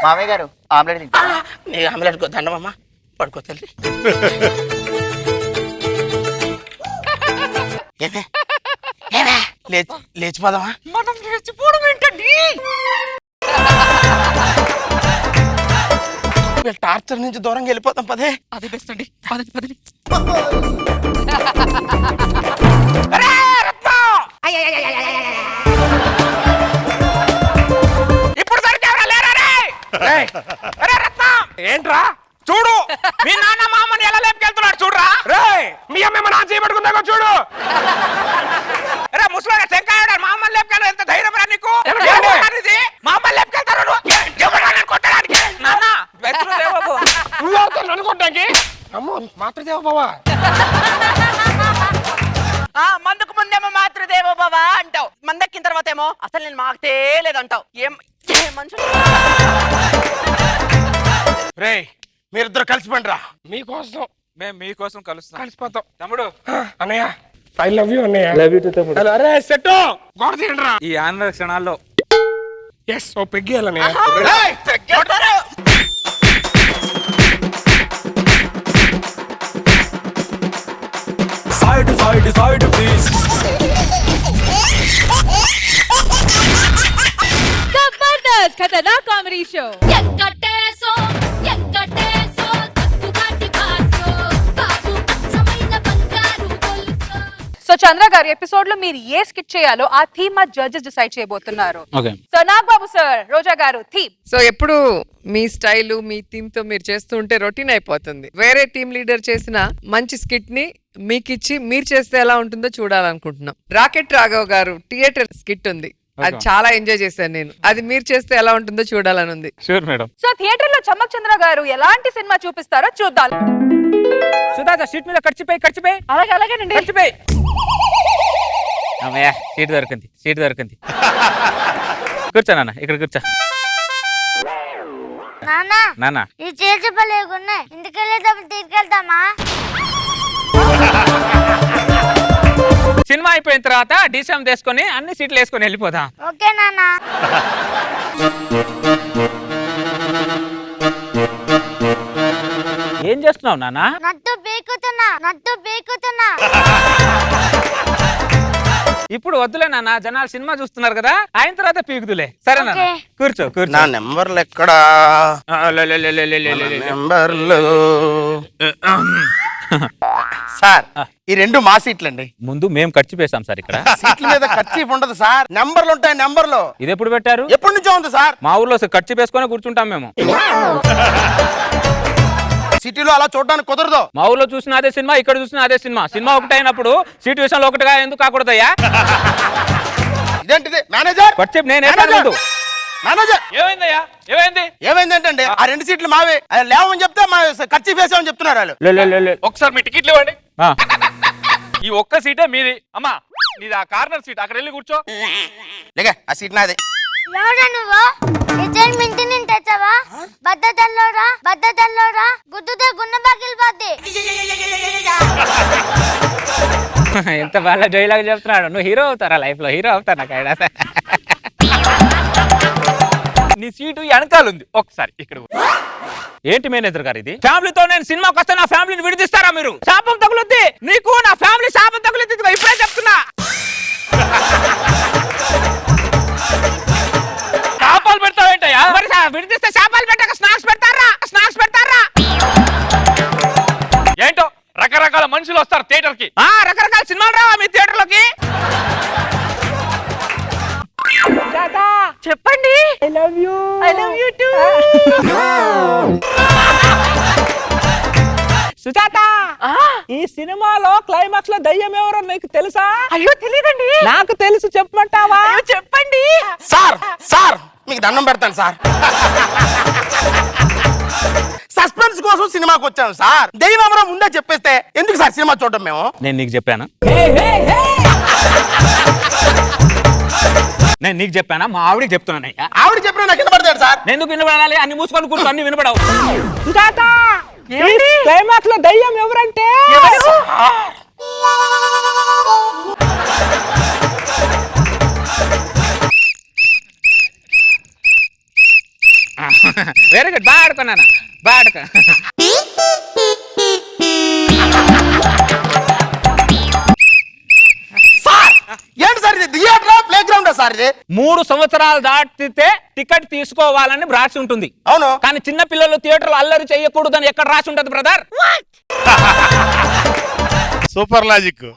మామయ్య గారు ఆమ్లెట్ తింటారా? నీ ఆమ్లెట్ దండమమ్మా పడుకో తల్లి. లేచిపోదామా? మనం లేచిపోవడం ఏంటండి? టార్చర్ నుంచి దూరంగా వెళ్ళిపోతాం. పదే అది బెస్ట్ అండి. పదండి పదండి. ఇప్పుడు దొరికావరా లేరా రే? రత్నం ఏంట్రా చూడు మీ నాన్న మా అమ్మని ఎలా లేపుకెళ్తున్నాడు చూడరా. మీ అమ్మ నా చేయబడుకుందాగో చూడు. అరే ముసలి శంకాయ మా అమ్మని లేపుకెళ్ళ ఎంత ధైర్యం రా నీకు? మా అమ్మని లేపుకెళ్తారు కొట్టడానికి. నాన్న నువ్వు అవుతాను అనుకోవడానికి. అమ్మో మాతృదేవ బావా. మందుకు ముందేమో మాతృదేవో బావా అంటావు. మందెక్కిన తర్వాత ఏమో అసలు నేను మాకుతే లేదంటావు. ఏం మనుషులు. రే మీరిద్దరు కలిసిపోండి రా. మీకోసం మేము మీకోసం కలుస్తాం. కలిసిపోతాం తమ్ముడు అన్నయ్య. ఐ లవ్ యూ అన్నయ్య. లవ్ యూ టు తమ్ముడు. అరే సెట్టో గోడ తీయండి రా. ఈ ఆనంద క్షణాల్లో ఎస్ ఓ పెగ్గేయాలన్నయ్య. side please. Jabardasth Khatarnak comedy show. So చంద్ర గారు ఎపిసోడ్ లో మీరు ఏ స్కిట్ చేయాలో ఆ థీమ్ మా జడ్జెస్ డిసైడ్ చేయబోతున్నారు. ఓకే సో నాగబాబు సార్, రోజా గారు థీమ్. సో ఎప్పుడు మీ స్టైల్ మీ థీమ్ తో మీరు చేస్తూ ఉంటే రొటీన్ అయిపోతుంది. వేరే టీమ్ లీడర్ చేసిన మంచి స్కిట్ ని మీకు ఇచ్చి మీరు చేస్తే ఎలా ఉంటుందో చూడాలనుకుంటున్నాం. రాకెట్ రాఘవ్ గారు థియేటర్ స్కిట్ ఉంది, అది చాలా ఎంజాయ్ చేశాను నేను. అది మీరు చేస్తే ఎలా ఉంటుందో చూడాలని ఉంది. Sure madam. సో థియేటర్ లో చమ్మక్ చంద్ర గారు ఎలాంటి సినిమా చూపిస్తారో చూద్దాం. సుధాత సీట్ మీద ఖర్చిపోయి అలాగేనండి. ఖర్చిపోయి అమ్మయ్య సీట్ దొరికింది కూర్చో నాన్న, ఇక్కడ కూర్చో నాన్న. ఈ చేపలేకున్నాయి, ఇంటికెళ్ళేటప్పుడు తీసుకెళ్తామా? సినిమా అయిపోయిన తర్వాత డిసిఎం తీసుకొని అన్ని సీట్లు వేసుకొని వెళ్ళిపోదాం. ఓకే నాన్న. ఏం చేస్తున్నావు నాన్న? నట్టు బీకుతున్నా. ఇప్పుడు వద్దులే నాన్న, జనాలు సినిమా చూస్తున్నారు కదా, అయిన తర్వాత పీకుదులే. సరే నాన్న, కూర్చో. నా నెంబర్లు ఎక్కడా? నెంబర్లు సార్, ఈ రెండు మా సీట్లు అండి. ముందు మేము ఖర్చు పేసాం సార్. ఇక్కడ సీట్ల మీద ఖర్చు ఉండదు సార్, నెంబర్లు ఉంటాయి. నెంబర్లు ఇది ఎప్పుడు పెట్టారు? ఎప్పటి నుంచో ఉంది సార్. మా ఊర్లో ఖర్చు పేసుకొని కూర్చుంటాం మేము. సిటీలో అలా చూడడానికి కుదరదు. మా ఊర్లో చూసిన అదే సినిమా, ఇక్కడ చూసిన అదే సినిమా. సినిమా ఒకటి అయినప్పుడు సీటు విషయంలో ఒకటిగా ఎందుకు కాకూడదయ్యా? ఇదేంటిది మేనేజర్? ఖర్చు నేను వేసాను. మేనేజర్ ఏమైందయ్యా? ఏమైంది ఏంటండి? ఆ రెండు సీట్లు మావే, అది లేవని చెప్తే మా ఖర్చు వేసామని చెప్తున్నారు వాళ్ళు. ఒకసారి మీ టికెట్లు ఇవ్వండి. ఈ ఒక్క సీటే మీది. అమ్మా నీది ఆ కార్నర్ సీట్, అక్కడ వెళ్ళి కూర్చో. లేక ఆ సీట్ నాది. ఎవడా నువ్వు? డిజైన్ మించి నేను తెచ్చావా? బద్దతల్లోరా గుద్దుతే గున్న పగిలిపోద్ది. ఎంత బాగా డైలాగ్ చెప్తున్నాడు. నువ్వు హీరో అవుతారా? లైఫ్ లో హీరో అవుతా నాకు. నీ సీటు వెనకాల ఉంది, ఒకసారి ఇక్కడ. ఏంటి మేనేజర్ గారు ఇది? ఫ్యామిలీతో నేను సినిమాకి వస్తే నా ఫ్యామిలీని విడిదిస్తారా మీరు? శాపం తగులుద్ది నీకు, నా ఫ్యామిలీ శాపం తగులుద్ది. ఇప్పుడే చెప్తున్నా. శాపాలు పెడతావేంటయ్యా? మరి విడిదిస్తే శాపాలు పెట్టాక స్నాక్స్ పెడతారా? ఏంటో రకరకాల మనుషులు వస్తారు థియేటర్ కి. రకరకాల సినిమాలు రావా మీ థియేటర్ లోకి? చెప్పండి. I love you two. Sujatha, ఈ సినిమాలో క్లైమాక్స్ లో దయ్యం ఎవరో నీకు తెలుసా? అయ్యో తెలియదండి. నాకు తెలుసు, చెప్పమంటావా? చెప్పండి. సార్ మీకు దండం పెడతాను సార్. సస్పెన్స్ కోసం సినిమాకి వచ్చాను సార్. దెయ్యం ఎవరో ముందే చెప్పేస్తే ఎందుకు సార్ సినిమా చూడడం మేము? నేను నీకు చెప్పాను. నేను నీకు చెప్పానా? మా ఆవిడకి చెప్తున్నానయ్యా. ఆవిడ చెప్పినా నాకు కింద పడతాడు సార్. నేను ఎందుకు వినపడాలి? అన్ని మూసుకొని కూర్చో, అన్ని వినపడవు. సుజాత, క్లైమాక్స్ లో దయ్యం ఎవరంటే వెరీ గుడ్. బాగా ఆడుకున్నాను, బాగా ఆడుకో. ఏంటి సార్ ఇది? థియేటర్ ప్లే గ్రౌండ్ సార్ ఇది? 3 సంవత్సరాలు దాటితే టికెట్ తీసుకోవాలని రాసి ఉంటుంది. అవును, కానీ చిన్న పిల్లలు థియేటర్లో అల్లరి చేయకూడదని ఎక్కడ రాసి ఉంటది బ్రదర్? Super logic.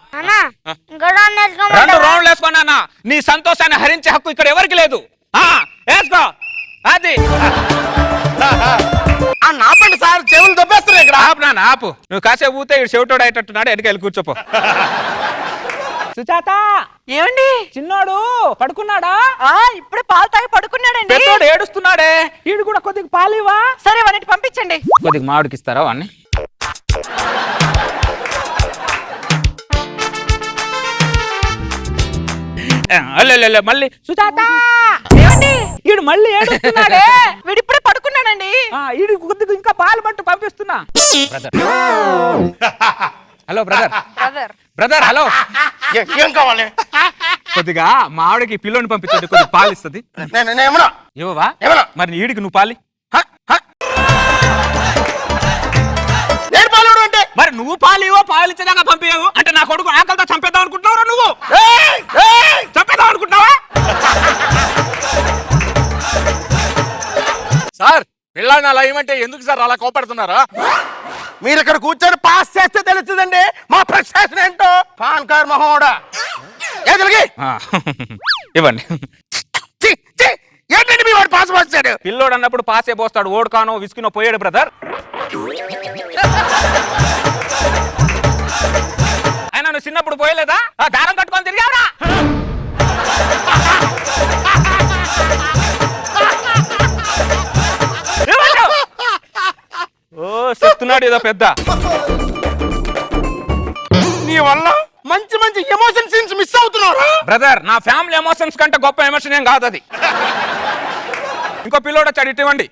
2 రౌండ్లు వేసుకోనా? నీ సంతోషాన్ని హరించే హక్కు ఇక్కడ ఎవరికి లేదు. వేసుకో. అది ఆపండి సార్, చెవులు దొబ్బేస్తున్నాయి ఇక్కడ. ఆపు నాన్న, ఆపు. నువ్వు కాసేపు ఊతే ఇటు చెవిటోడు అయ్యేటట్టున్నాడు. వెనకెళ్ళి కూర్చోపో. సుజాత, ఏమండి? చిన్నోడు పడుకున్నాడా? ఇప్పుడే పాలు తాగి పడుకున్నాడండి. పెద్దోడు ఏడుస్తున్నాడే, ఈడు కూడా కొద్దిగా పాలివా? సరే వాడిని పంపించండి. కొద్దిగా మామిడికి ఇస్తారా వాడిని? మళ్ళీ సుజాత, ఏమండి? ఈడు మళ్ళీ ఏడుస్తున్నాడే. వీడిప్పుడే పడుకున్నాడండి. ఈడు కొద్దిగా ఇంకా పాలు పట్టు పంపిస్తున్నా. Hello brother, hello. ఏం కావాలి? కొద్దిగా మా ఆవిడకి పిల్లోని పంపించండి, కొద్దిగా పాలు ఇస్తుంది. ఇవ్వవా? మరి ఈడికి నువ్వు పాలి. మరి నువ్వు పాలివో, పాలు ఇచ్చేదాకా పంపించవు అంటే నా కొడుకు ఆకలితో చంపేద్దాం అనుకుంటున్నావు నువ్వు? చంపేద్దాం అనుకుంటున్నావా? సార్ పిల్లని అలా ఏమంటే ఎందుకు సార్ అలా కోపడుతున్నారా? మీరు ఇక్కడ కూర్చొని పాస్ చేస్తే తెలుస్తుందండి మా ప్రశ్న ఏంటో. పాన్ కార్ మహోడా ఇవ్వండి. ఏంటండి మీ వాడు పాస్ పోస్తాడు? పిల్లోడు అన్నప్పుడు పాసే పోస్తాడు, ఓడుకానో విసుకునో పోయాడు బ్రదర్. అయినా నువ్వు చిన్నప్పుడు పోయలేదా? దారం కట్టుకొని తిరిగావురా. ఓ చెప్తున్నాడు ఏదో పెద్ద. నీ వల్ల మంచి మంచి ఎమోషన్ సీన్స్ మిస్ అవుతున్నావు బ్రదర్. నా ఫ్యామిలీ ఎమోషన్స్ కంటే గొప్ప ఎమోషన్ ఏం కాదు అది. ఇంకో పిల్లోడు వచ్చాడు, ఇటువంటి.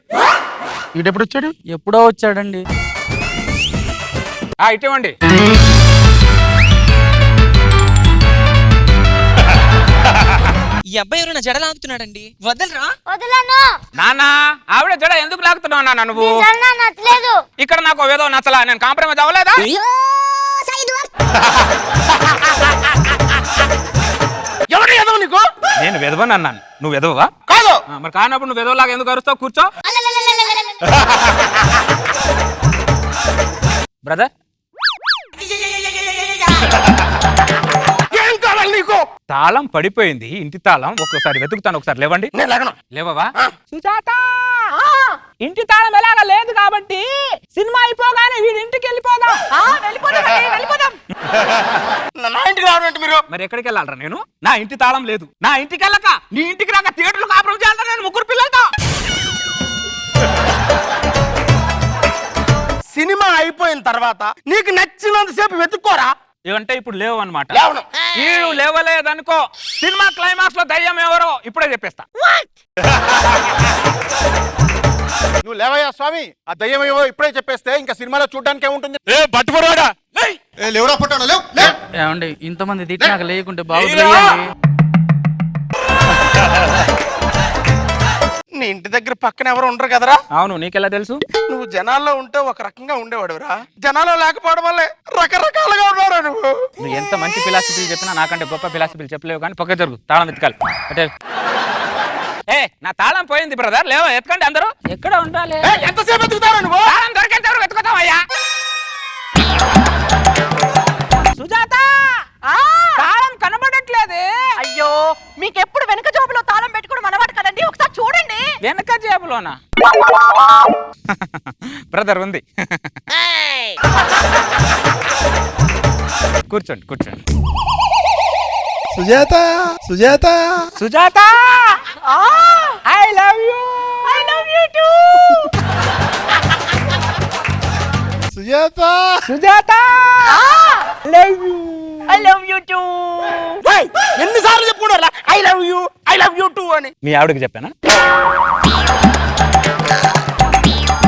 వీడెప్పుడు వచ్చాడు? ఎప్పుడో వచ్చాడండి. ఇటువంటి. ఈ అబ్బాయి ఎవరైనా జడ లాగుతున్నాడండి, వదలరా. వదలను. నానా ఆవిడ జడ ఎందుకు లాగుతున్నావు నాన్న నువ్వు? జడ నచ్చలేదు. ఇక్కడ నాకు ఏదో నచ్చలా, నేను కాంప్రమైజ్ అవ్వలేదా? ఎవరు ఎదవ నీకు? నేను వెదవని అన్నాను, నువ్వు వెదవా? కాదు. మరి కానప్పుడు నువ్వు వెదవలాగా ఎందుకు అరుస్తావు? కూర్చో బ్రదర్. ఏం కావాలి నీకు? తాళం పడిపోయింది, ఇంటి తాళం. ఒక్కసారి వెతుకుతాను, ఒకసారి లేవండి. నేను లేగను. లేవవా? సుజాత, ఇంటి తాళం ఎలాగా లేదు కాబట్టి సినిమా అయిపోగానే వీడి ఇంటికి వెళ్ళిపోదాం. నా ఇంటికి రావడం మీరు? మరి ఎక్కడికి వెళ్ళాలరా నేను? నా ఇంటి తాళం లేదు. నా ఇంటికి వెళ్ళక నీ ఇంటికి రాక థియేటర్లు కాపురం చేయాలరా నేను ముగ్గురు పిల్లలతో? సినిమా అయిపోయిన తర్వాత నీకు నచ్చినంతసేపు వెతుక్కోరా. ఏమంటే ఇప్పుడు లేవు అనమాట. లేవను. ఈడు లేవలేదనుకో, సినిమా క్లైమాక్స్ లో దయ్యం ఎవరో ఇప్పుడే చెప్పేస్తా. నువ్వు లేవయ్యా స్వామి, ఆ దయ్యం ఏవో ఇప్పుడే చెప్పేస్తే ఇంకా సినిమాలో చూడడానికి ఏముంటుంది? పట్టుకోరాడా లేవురా పుట్టాను, లేవు లేవు. ఏమండి ఇంతమంది తిట్టినాక లేకుంటే బాగుంది. నీ ఇంటి దగ్గర పక్కన ఎవరు ఉండరు కదరా? అవును, నీకెలా తెలుసు? నువ్వు జనాల్లో ఉంటే ఒక రకంగా ఉండేవాడురా, జనాల్లో లేకపోవడం వల్లే రకరకాలుగా ఉన్నావురా నువ్వు. నువ్వు ఎంత మంచి ఫిలాసఫీలు చెప్పినా నాకంటే గొప్ప ఫిలాసఫీలు చెప్పలేవు. కానీ పక్క జరుగు, తాళం వెతకాలి. అంటే నా తాళం పోయింది బ్రదర్, లేవా ఎతకండి అందరూ. ఎక్కడ ఉండాలి? ఎంతసేపు వెతుకుతారా నువ్వు? తాళం దొరికేంత వరకు వెతుకుతావయ్యా. సుజాత, తాళం కనబడట్లేదు. అయ్యో, మీకెప్పుడు వెనక జోబులో తాళం పెట్టుకోవడం అలవాటు కదండి, ఒకసారి చూడండి. వెనక జేబులోనా? బ్రదర్ ఉంది. కూర్చోండి కూర్చోండి. Sujatha, Sujatha, Sujatha, I love you. I love you to. Sujatha, Sujatha, love you. I love you to. ఎన్నిసార్లు చెప్పుకున్నారా ఐ లవ్ యూ టూ అని? మీ ఆవిడకి చెప్పానా?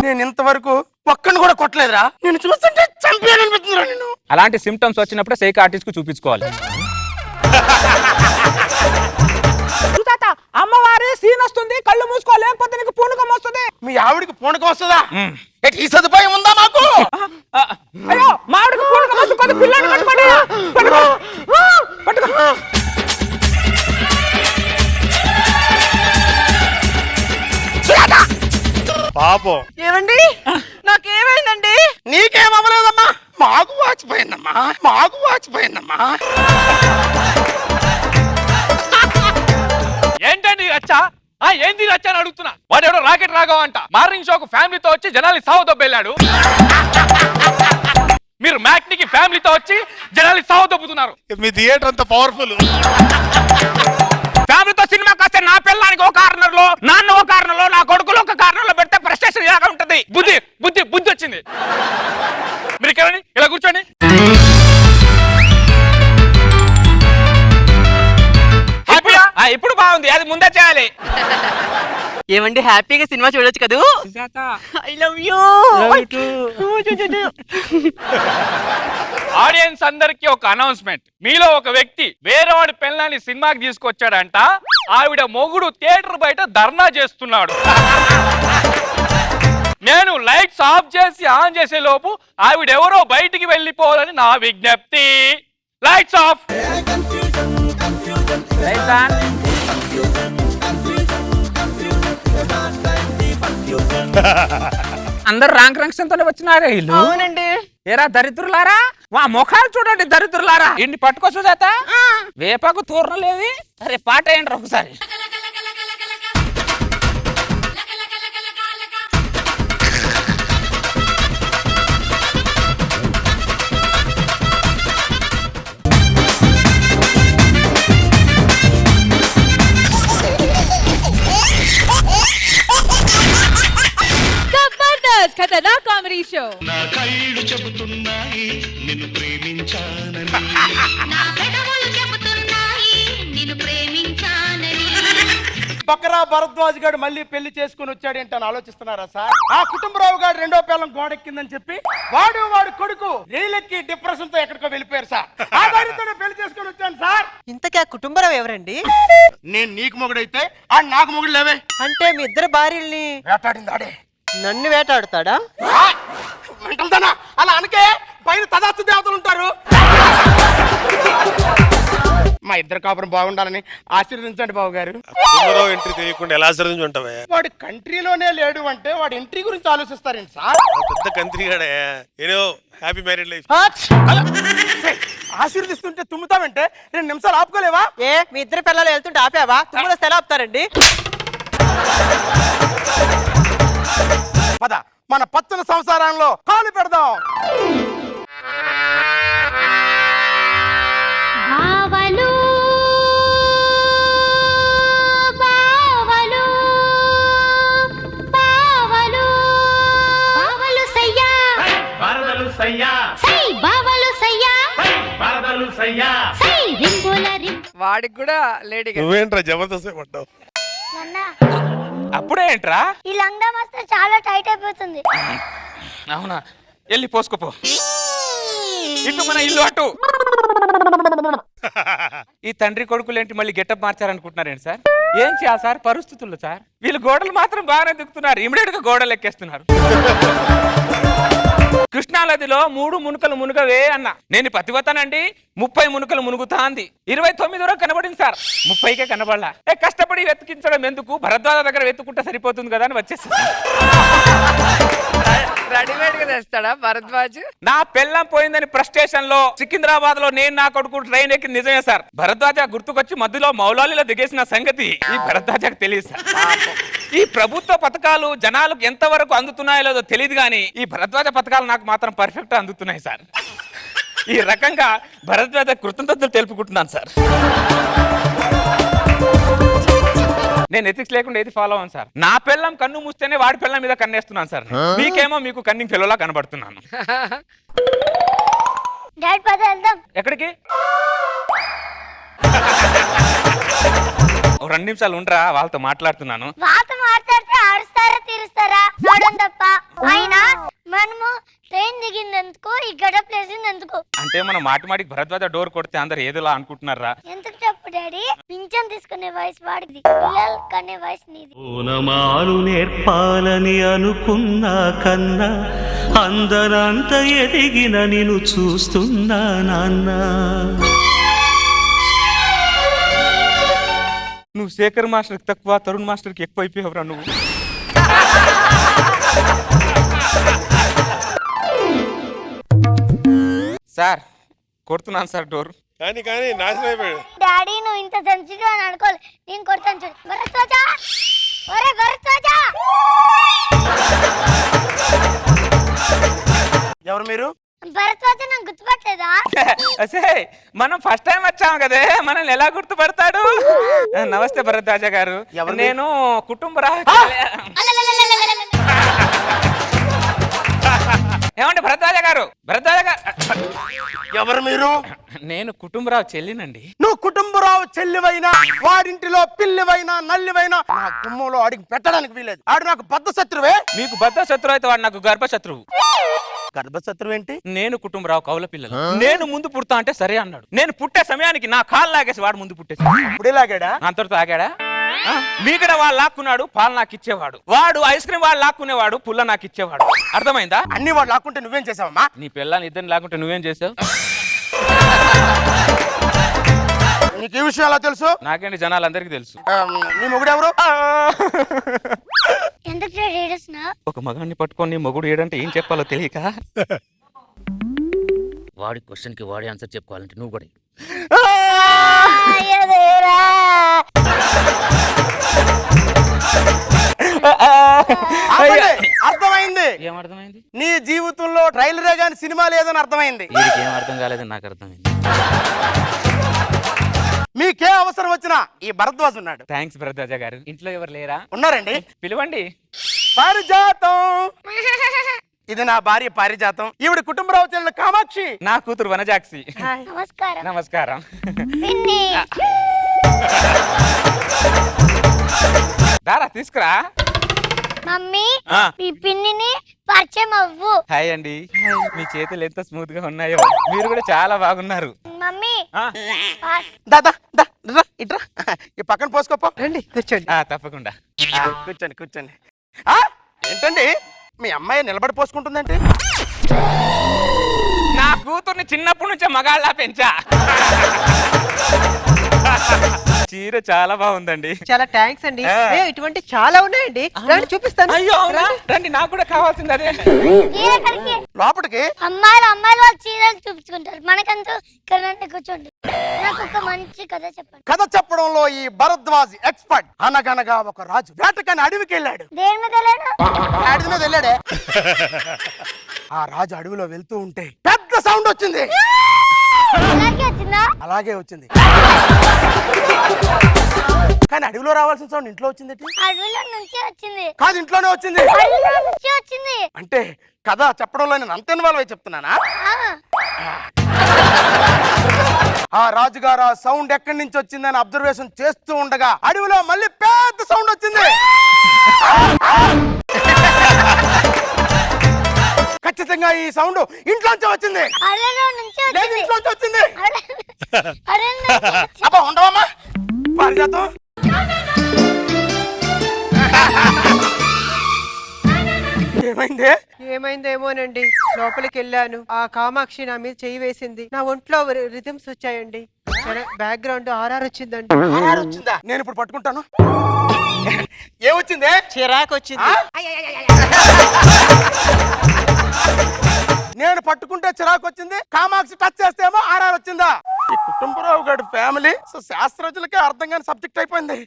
నేను ఇంతవరకు ఒక్కడిని కూడా కొట్టలేదురా. నేను చూస్తుంటే చంపేయాలనిపిస్తుందిరా నిన్ను. అలాంటి సిమ్టమ్స్ వచ్చినప్పుడు సైక్ ఆర్టిస్ట్ కు చూపించుకోవాలి. సుజాత, అమ్మవారి సీన్ వస్తుంది, కళ్ళు మూసుకో, లేకపోతే నీకు పూనకం వస్తుంది. మీ ఆవిడికి పూనకం వస్తుందా? ఈ సదుపాయం ఉందా మాకు? అయ్యో, మా ఆవిడకి పూనకం వస్తుంది, పిల్లని పట్టుకోండి. పట్టుకో. పాపం. ఏమండి, నాకేమైందండి? నీకేమవ్వలేదమ్మా, మాకు వాచిపోయిందమ్మా. ఏంటండి రచ్చా? ఏంది రచ్చా అని అడుగుతున్నా. వాడు ఎవడో రాకెట్ రాఘవ అంట మార్నింగ్ షోకు ఫ్యామిలీతో వచ్చి జనాలు సావు దొబ్బెళ్ళాడు. మీరు మ్యాట్నికి ఫ్యామిలీతో వచ్చి జనాలు సావు దొబ్బుతున్నారు. మీ థియేటర్ అంత పవర్ఫుల్. ఫ్యామిలీతో సినిమాకి వస్తే నా పిల్లానికి ఒక కార్నర్ లో, నాన్న ఒక కార్నర్ లో, నా కొడుకులు ఒక కార్నర్ లో పెడితే ప్రెస్టేషన్ ఇలాగా ఉంటది. బుద్ధి బుద్ధి బుద్ధి వచ్చింది. మీరు ఇక్కడ ఇలా కూర్చోండి. ఇప్పుడు బాగుంది, అది ముందే చేయాలి. ఏమండి, హ్యాపీగా సినిమా చూడొచ్చు కదూ. I love you. ఆడియన్స్ అందరికి ఒక అనౌన్స్మెంట్. మీలో ఒక వ్యక్తి వేరేవాడి పిల్లని సినిమాకి తీసుకొచ్చాడంట. ఆవిడ మొగుడు థియేటర్ బయట ధర్నా చేస్తున్నాడు. నేను లైట్స్ ఆఫ్ చేసి ఆన్ చేసే లోపు ఆవిడెవరో బయటికి వెళ్ళిపోవాలని నా విజ్ఞప్తి. Lights off. అందరు ర్యాంక్ ర్యాంక్స్ ఎంతనే వచ్చినారే వీళ్ళు. అవునండి. ఏరా దరిద్రులారా, మా ముఖాలు చూడండి దరిద్రులారా. ఇన్ని పట్టుకో సుజాత, వేపాకు తూర్నలేవి. అరే పాట ఏంటి ఒకసారి. ఖతర్నాక్ కామెడీ షో. నా కళ్ళు చెబుతున్నాయి నిన్ను ప్రేమించానని. బకరా భరద్వాజ్ గారు మళ్ళీ పెళ్లి చేసుకుని వచ్చాడేంటని ఆలోచిస్తున్నారా సార్? ఆ కుటుంబరావు గారు రెండో పిల్లం గోడెక్కిందని చెప్పి వాడు కొడుకు రైలెక్కి డిప్రెషన్ తో ఎక్కడికో వెళ్ళిపోయారు సార్. ఆ గారితోనే పెళ్లి చేసుకుని వచ్చాను సార్. ఇంతకీ ఆ కుటుంబరావు ఎవరండి? నేను నీకు మొగుడైతే ఆ నాకు మొగుడు లేవే. అంటే మీ ఇద్దరు భార్యల్ని వేటాడింది ఆడే. నన్ను వేటాడుతాడా? వెంటల్దానా అలా అనకే, పైన తదాస్తు దేవతలు ఉంటారు. మా ఇద్దరు కాపురం బాగుండాలని ఆశీర్వదించండి బాబు గారు. ఎంట్రీ తెలియకుండా ఎలా ఆశ్రదించుంటావే? వాడు కంట్రీలోనే లేడు అంటే వాడి ఎంట్రీ గురించి ఆలోచిస్తారేంటి సార్? పెద్ద కంత్రిగాడే. ఏదో హ్యాపీ మ్యారీడ్ లైఫ్. ఆశీర్వదిస్తుంటే తుమ్ముతామంటే 2 నిమిషాలు ఆపుకోలేవా? ఏ మీ ఇద్దరు పిల్లలు వెళ్తుంటే ఆపావా? తుమ్ములు ఎలా ఆపుతారండి? పద మన పచ్చని సంసారంలో కాలు పెడదాం. బావలు బావలు బావలు బావలు సయ్యా బారదలు సయ్యా, సై బావలు సయ్యా బారదలు సయ్యా. సై రింబోల రిం. వాడికి కూడా లేడీగా నువ్వేంట్రా జబర్దస్త్ పడ్డావు? నాన్న అప్పుడే ఏంట్రా? ఈ లంగా వస్తే చాలా టైట్ అయిపోతుంది. అవునా, వెళ్ళి పోసుకోపో. ఇటు మన ఇల్లు అటు. ఈ తండ్రి కొడుకులేంటి మళ్ళీ గెటప్ మార్చారనుకుంటున్నారేంటి సార్? ఏం చేయాలి సార్ పరిస్థితుల్లో సార్? వీళ్ళు గోడలు మాత్రం బాగానే దిక్కుతున్నారు, ఇమిడియట్ గా గోడలు ఎక్కేస్తున్నారు. కృష్ణానదిలో 3 మునుకలు మునుగవే అన్న. నేను పతివతానండి, 30 మునుకలు మునుగుతా అంది. 29 వరకు కనబడింది సార్, 30కే కనబడలా. కష్టపడి వెతికించడం ఎందుకు, భరద్వాజ దగ్గర వెతుకుంటే సరిపోతుంది కదా అని వచ్చేసి రెడీమేడ్ గా తెస్తాడా భరద్వాజ్? నా పెళ్ళం పోయిందని ఫ్రస్ట్రేషన్ లో సికింద్రాబాద్ లో నేను నా కొడుకు ట్రైన్ ఎక్కి నిజమే సార్. భరద్వాజ గుర్తుకొచ్చి మధ్యలో మౌలాలిలో దిగేసిన సంగతి ఈ భరద్వాజకు తెలియదు సార్. ఈ ప్రభుత్వ పథకాలు జనాలకు ఎంత వరకు అందుతున్నాయో లేదో తెలియదు కానీ ఈ భరద్వాజ పథకాలు నాకు మాత్రం పర్ఫెక్ట్ అందుతున్నాయి సార్. ఈ రకంగా భరద్వాజ కృతజ్ఞతలు తెలుపుకుంటున్నాను సార్. నేను ఎథిక్స్ లేకుండా ఏది ఫాలో అవ్వను సార్. నా పిల్లం కన్ను మూస్తేనే వాడి పిల్లం మీద కన్నేస్తున్నాను సార్. మీకేమో మీకు కన్నింగ్ పిల్లలా కనబడుతున్నాను. డాడ్ పద వెళ్దాం. ఎక్కడికి? 2 నిమిషాలు ఉండరా, వాళ్ళతో మాట్లాడుతున్నాను. వాత మాట్లాడితే ఆడుస్తారా తీరుస్తారా చూడం తప్ప. అయినా మనము ట్రైన్ దిగిందెందుకు, ఈ గడప లేసిందెందుకు? అంటే మనం మాటిమాటికి భరద్వాజ డోర్ కొడితే అందరు ఏదోలా అనుకుంటున్నారా? ఎందుకు చెప్పు డాడీ? పింఛన్ తీసుకునే వయసు వాడిది, పిల్లలు కనే వయసు నీది. ఓనమాలు నేర్పాలని అనుకున్నా కన్నా అందరంత ఎదిగిన నిన్ను చూస్తున్నా నాన్న. నువ్వు శేఖర్ మాస్టర్కి తక్కువ, తరుణ్ మాస్టర్కి ఎక్కువ అయిపోయావురా నువ్వు. సార్ కొడుతున్నాను సార్ డోర్. కానీ నాశనం అయిపోయాడు. డాడీ నువ్వు ఇంత సెన్సిటివ్ అని అనుకోవాలి. నేను కొడతాను చూడు. భరద్వాజా, ఒరే భరద్వాజా. ఎవరు మీరు? భరద్వాజ నాకు గుర్తుపట్టలేదా? అసే మనం ఫస్ట్ టైం వచ్చాము కదే, మనల్ని ఎలా గుర్తుపడతాడు? నమస్తే భరద్వాజ గారు, నేను కుటుంబరావు. ఏమంటే భరద్వాజ గారు, భరద్వాజ గారు ఎవరు మీరు? నేను కుటుంబరావు చెల్లినండి. నువ్వు కుటుంబరావు చెల్లివైనా, వాడింటిలో పిల్లివైనా నల్లివైనా నా గుమ్మంలో అడిగి పెట్టడానికి వీలేదు. ఆడు నాకు బద్ధ శత్రువే. మీకు బద్ధ శత్రువు అయితే వాడు నాకు గర్భ శత్రువు. గర్భశత్రువు ఏంటి? నేను కుటుంబరావు కౌల పిల్లలు. నేను ముందు పుడతా అంటే సరే అన్నాడు. నేను పుట్టే సమయానికి నా కాళ్ళు లాగేసి వాడు ముందు పుట్టేసి. ఇప్పుడే లాగాడా? అంతటితో ఆగాడా? మీగడ వాడు లాక్కున్నాడు, పాలు నాకు ఇచ్చేవాడు. వాడు ఐస్ క్రీమ్ వాడు లాక్కునేవాడు, పుల్ల నాకు ఇచ్చేవాడు. అర్థమైందా? అన్ని వాడు లాక్కుంటే నువ్వేం చేసావమ్మా? నీ పిల్లని ఇద్దరిని లాక్కుంటే నువ్వేం చేసావు? నీకు ఈ విషయం ఎలా తెలుసు? నాకేంటి, జనాలందరికీ తెలుసు. నీ మొగుడు ఎవరు? ఎందుకు ఏడుస్తున్నావు? ఒక మగాన్ని పట్టుకొని నీ మొగుడు ఏడంటే ఏం చెప్పాలో తెలియక వాడి క్వశ్చన్ కి వాడి ఆన్సర్ చెప్పుకోవాలంటే నువ్వు కూడా అయ్యో దేవుడా. ఆపండి. అర్థమైంది. ఏమర్థమైంది? నీ జీవితంలో ట్రైలరే గాని సినిమా లేదని అర్థమైంది. వీడికి ఏం అర్థం కాలేదని నాకు అర్థమైంది. మీకే అవసరం వచ్చినా ఈ భరద్వాజ్ ఉన్నాడు. థ్యాంక్స్ భరద్వాజ గారు. ఇంట్లో ఎవరు లేరా? ఉన్నారండి. పిలవండి. పారిజాతం. ఇది నా భార్య పారిజాతం. ఈవిడ కుటుంబరావు చెల్లెలు కామాక్షి. నా కూతురు వనజాక్షి. నమస్కారం. నమస్కారం. పిన్ని. దారా తీసుకురా. మమ్మీ ఆ. ఈ పిన్నిని పరిచయం అవ్వు. హాయ్ అండి. మీ చేతులు ఎంత స్మూత్ గా ఉన్నాయో. మీరు కూడా చాలా బాగున్నారు. మమ్మీ ఆ. దాదా ఇట్రా ఈ పక్కన పోసుకోపో. రండి కూర్చోండి. తప్పకుండా. కూర్చోండి కూర్చోండి. ఏంటండి మీ అమ్మాయి నిలబడి పోసుకుంటుందంటే? నా కూతుర్ని చిన్నప్పటి నుంచే మగాళ్ళ పెంచా. చీర చాలా బాగుందండి. చాలా థ్యాంక్స్ అండి. ఇటువంటి చాలా ఉన్నాయండి. రండి చూపిస్తాను. అయ్యో రండి, నాకు కూడా కావాల్సింది అదే. లోపలికి అమ్మాయిలు వాళ్ళ చీరలు చూపించుకుంటారు. మనకంటూ ఇక్కడ రండి, కూర్చోండి. నాకు ఒక మంచి కథ చెప్పండి. కథ చెప్పడంలో ఈ భరద్వాజ్ ఎక్స్పర్ట్. అనగనగా ఒక రాజు వేటకని అడవికి వెళ్ళాడు. దేని మీద వెళ్ళాడు? అడవి మీద వెళ్ళాడే. ఆ రాజు అడవిలో వెళ్తూ ఉంటే పెద్ద సౌండ్ వచ్చింది. అలాగే వచ్చిందా? అలాగే వచ్చింది. కానీ అడవిలో రావాల్సిన సౌండ్ ఇంట్లో వచ్చింది. అడవిలో నుంచి వచ్చింది. కాదు, ఇంట్లోనే వచ్చింది. అడవిలో నుంచి వచ్చింది. అంటే కథ చెప్పడంలో నేను అంత ఇన్వాల్వ్ అయి చెప్తున్నానా? ఆ రాజుగారు ఆ సౌండ్ ఎక్కడి నుంచి వచ్చిందని అబ్జర్వేషన్ చేస్తూ ఉండగా అడవిలో మళ్ళీ పెద్ద సౌండ్ వచ్చింది. ఖచ్చితంగా ఈ సౌండ్ ఇంట్లోంచి వచ్చింది. అడవిలో నుంచి లేదు, వచ్చింది. ఇంట్లోంచి వచ్చింది. అడవి నుంచి వచ్చింది. అబ్బా ఉండవమ్మా పారిజాతం. ఏమైంది? ఏమైందేమోనండి. లోపలికి వెళ్ళాను. ఆ కామాక్షి నా మీద చెయ్యి వేసింది. నా ఒంట్లో రిథమ్స్ వచ్చాయండి. బ్యాక్గ్రౌండ్ ఆర్ఆర్ వచ్చిందండి. ఆర్ఆర్ వచ్చిందా? నేను ఇప్పుడు పట్టుకుంటాను. ఏమొచ్చింది? చిరాకు వచ్చింది. నేను పట్టుకుంటే చిరాకు వచ్చింది. కామాక్షి టచ్ చేస్తేమో ఆర్ఆర్ వచ్చిందా? ఈ కుటుంబరావు గారి ఫ్యామిలీ శాస్త్రజ్ఞులకే అర్థం కాని సబ్జెక్ట్ అయిపోయింది.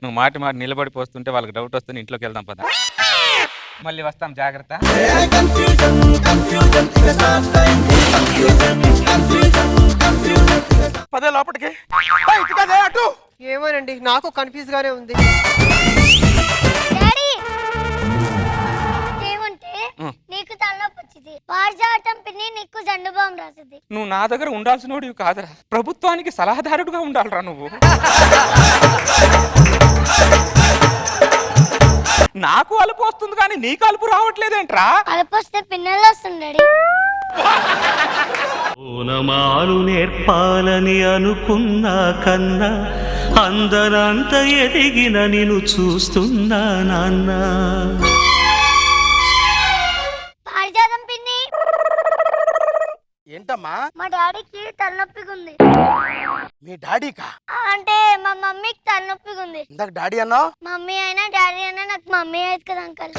నువ్వు మాటి నిలబడి పోస్తుంటే వాళ్ళకి డౌట్ వస్తుంది. ఇంట్లోకి వెళ్దాం పద. మళ్ళీ వస్తాం, జాగ్రత్త. పదే లోపలికి. ఇటు కదే అటు. ఏమోనండి, నాకు కన్ఫ్యూజ్ గానే ఉంది. డాడీ ఏమంటే నీకు తలనొప్పి వచ్చింది. పారిజాతం పిన్ని నీకు జండు బాం రాసింది. నువ్వు నా దగ్గర ఉండాల్సినోడివి కాదురా, ప్రభుత్వానికి సలహాదారుడుగా ఉండాలిరా నువ్వు. నాకు అలుపు వస్తుంది కానీ నీకు అలుపు రావట్లేదేంట్రా? అలుపు వస్తే పిన్నెలు వస్తుంది డాడీ. ఓనమాలు నేర్పాలని అనుకున్నా కన్నా అందరంత ఎదిగిన నిన్ను చూస్తున్నా నాన్న. పారిజాతం పిన్ని. ఏంటమ్మా? మా డాడీకి తలనొప్పిగా ఉంది. మీ డాడీకా? అంటే మా మమ్మీకి తలనొప్పిగా ఉంది. ఇందాక డాడీ అన్నావు. మమ్మీ అయినా డాడీ అయినా నాకు మమ్మీ అయితే కదా అంకల్.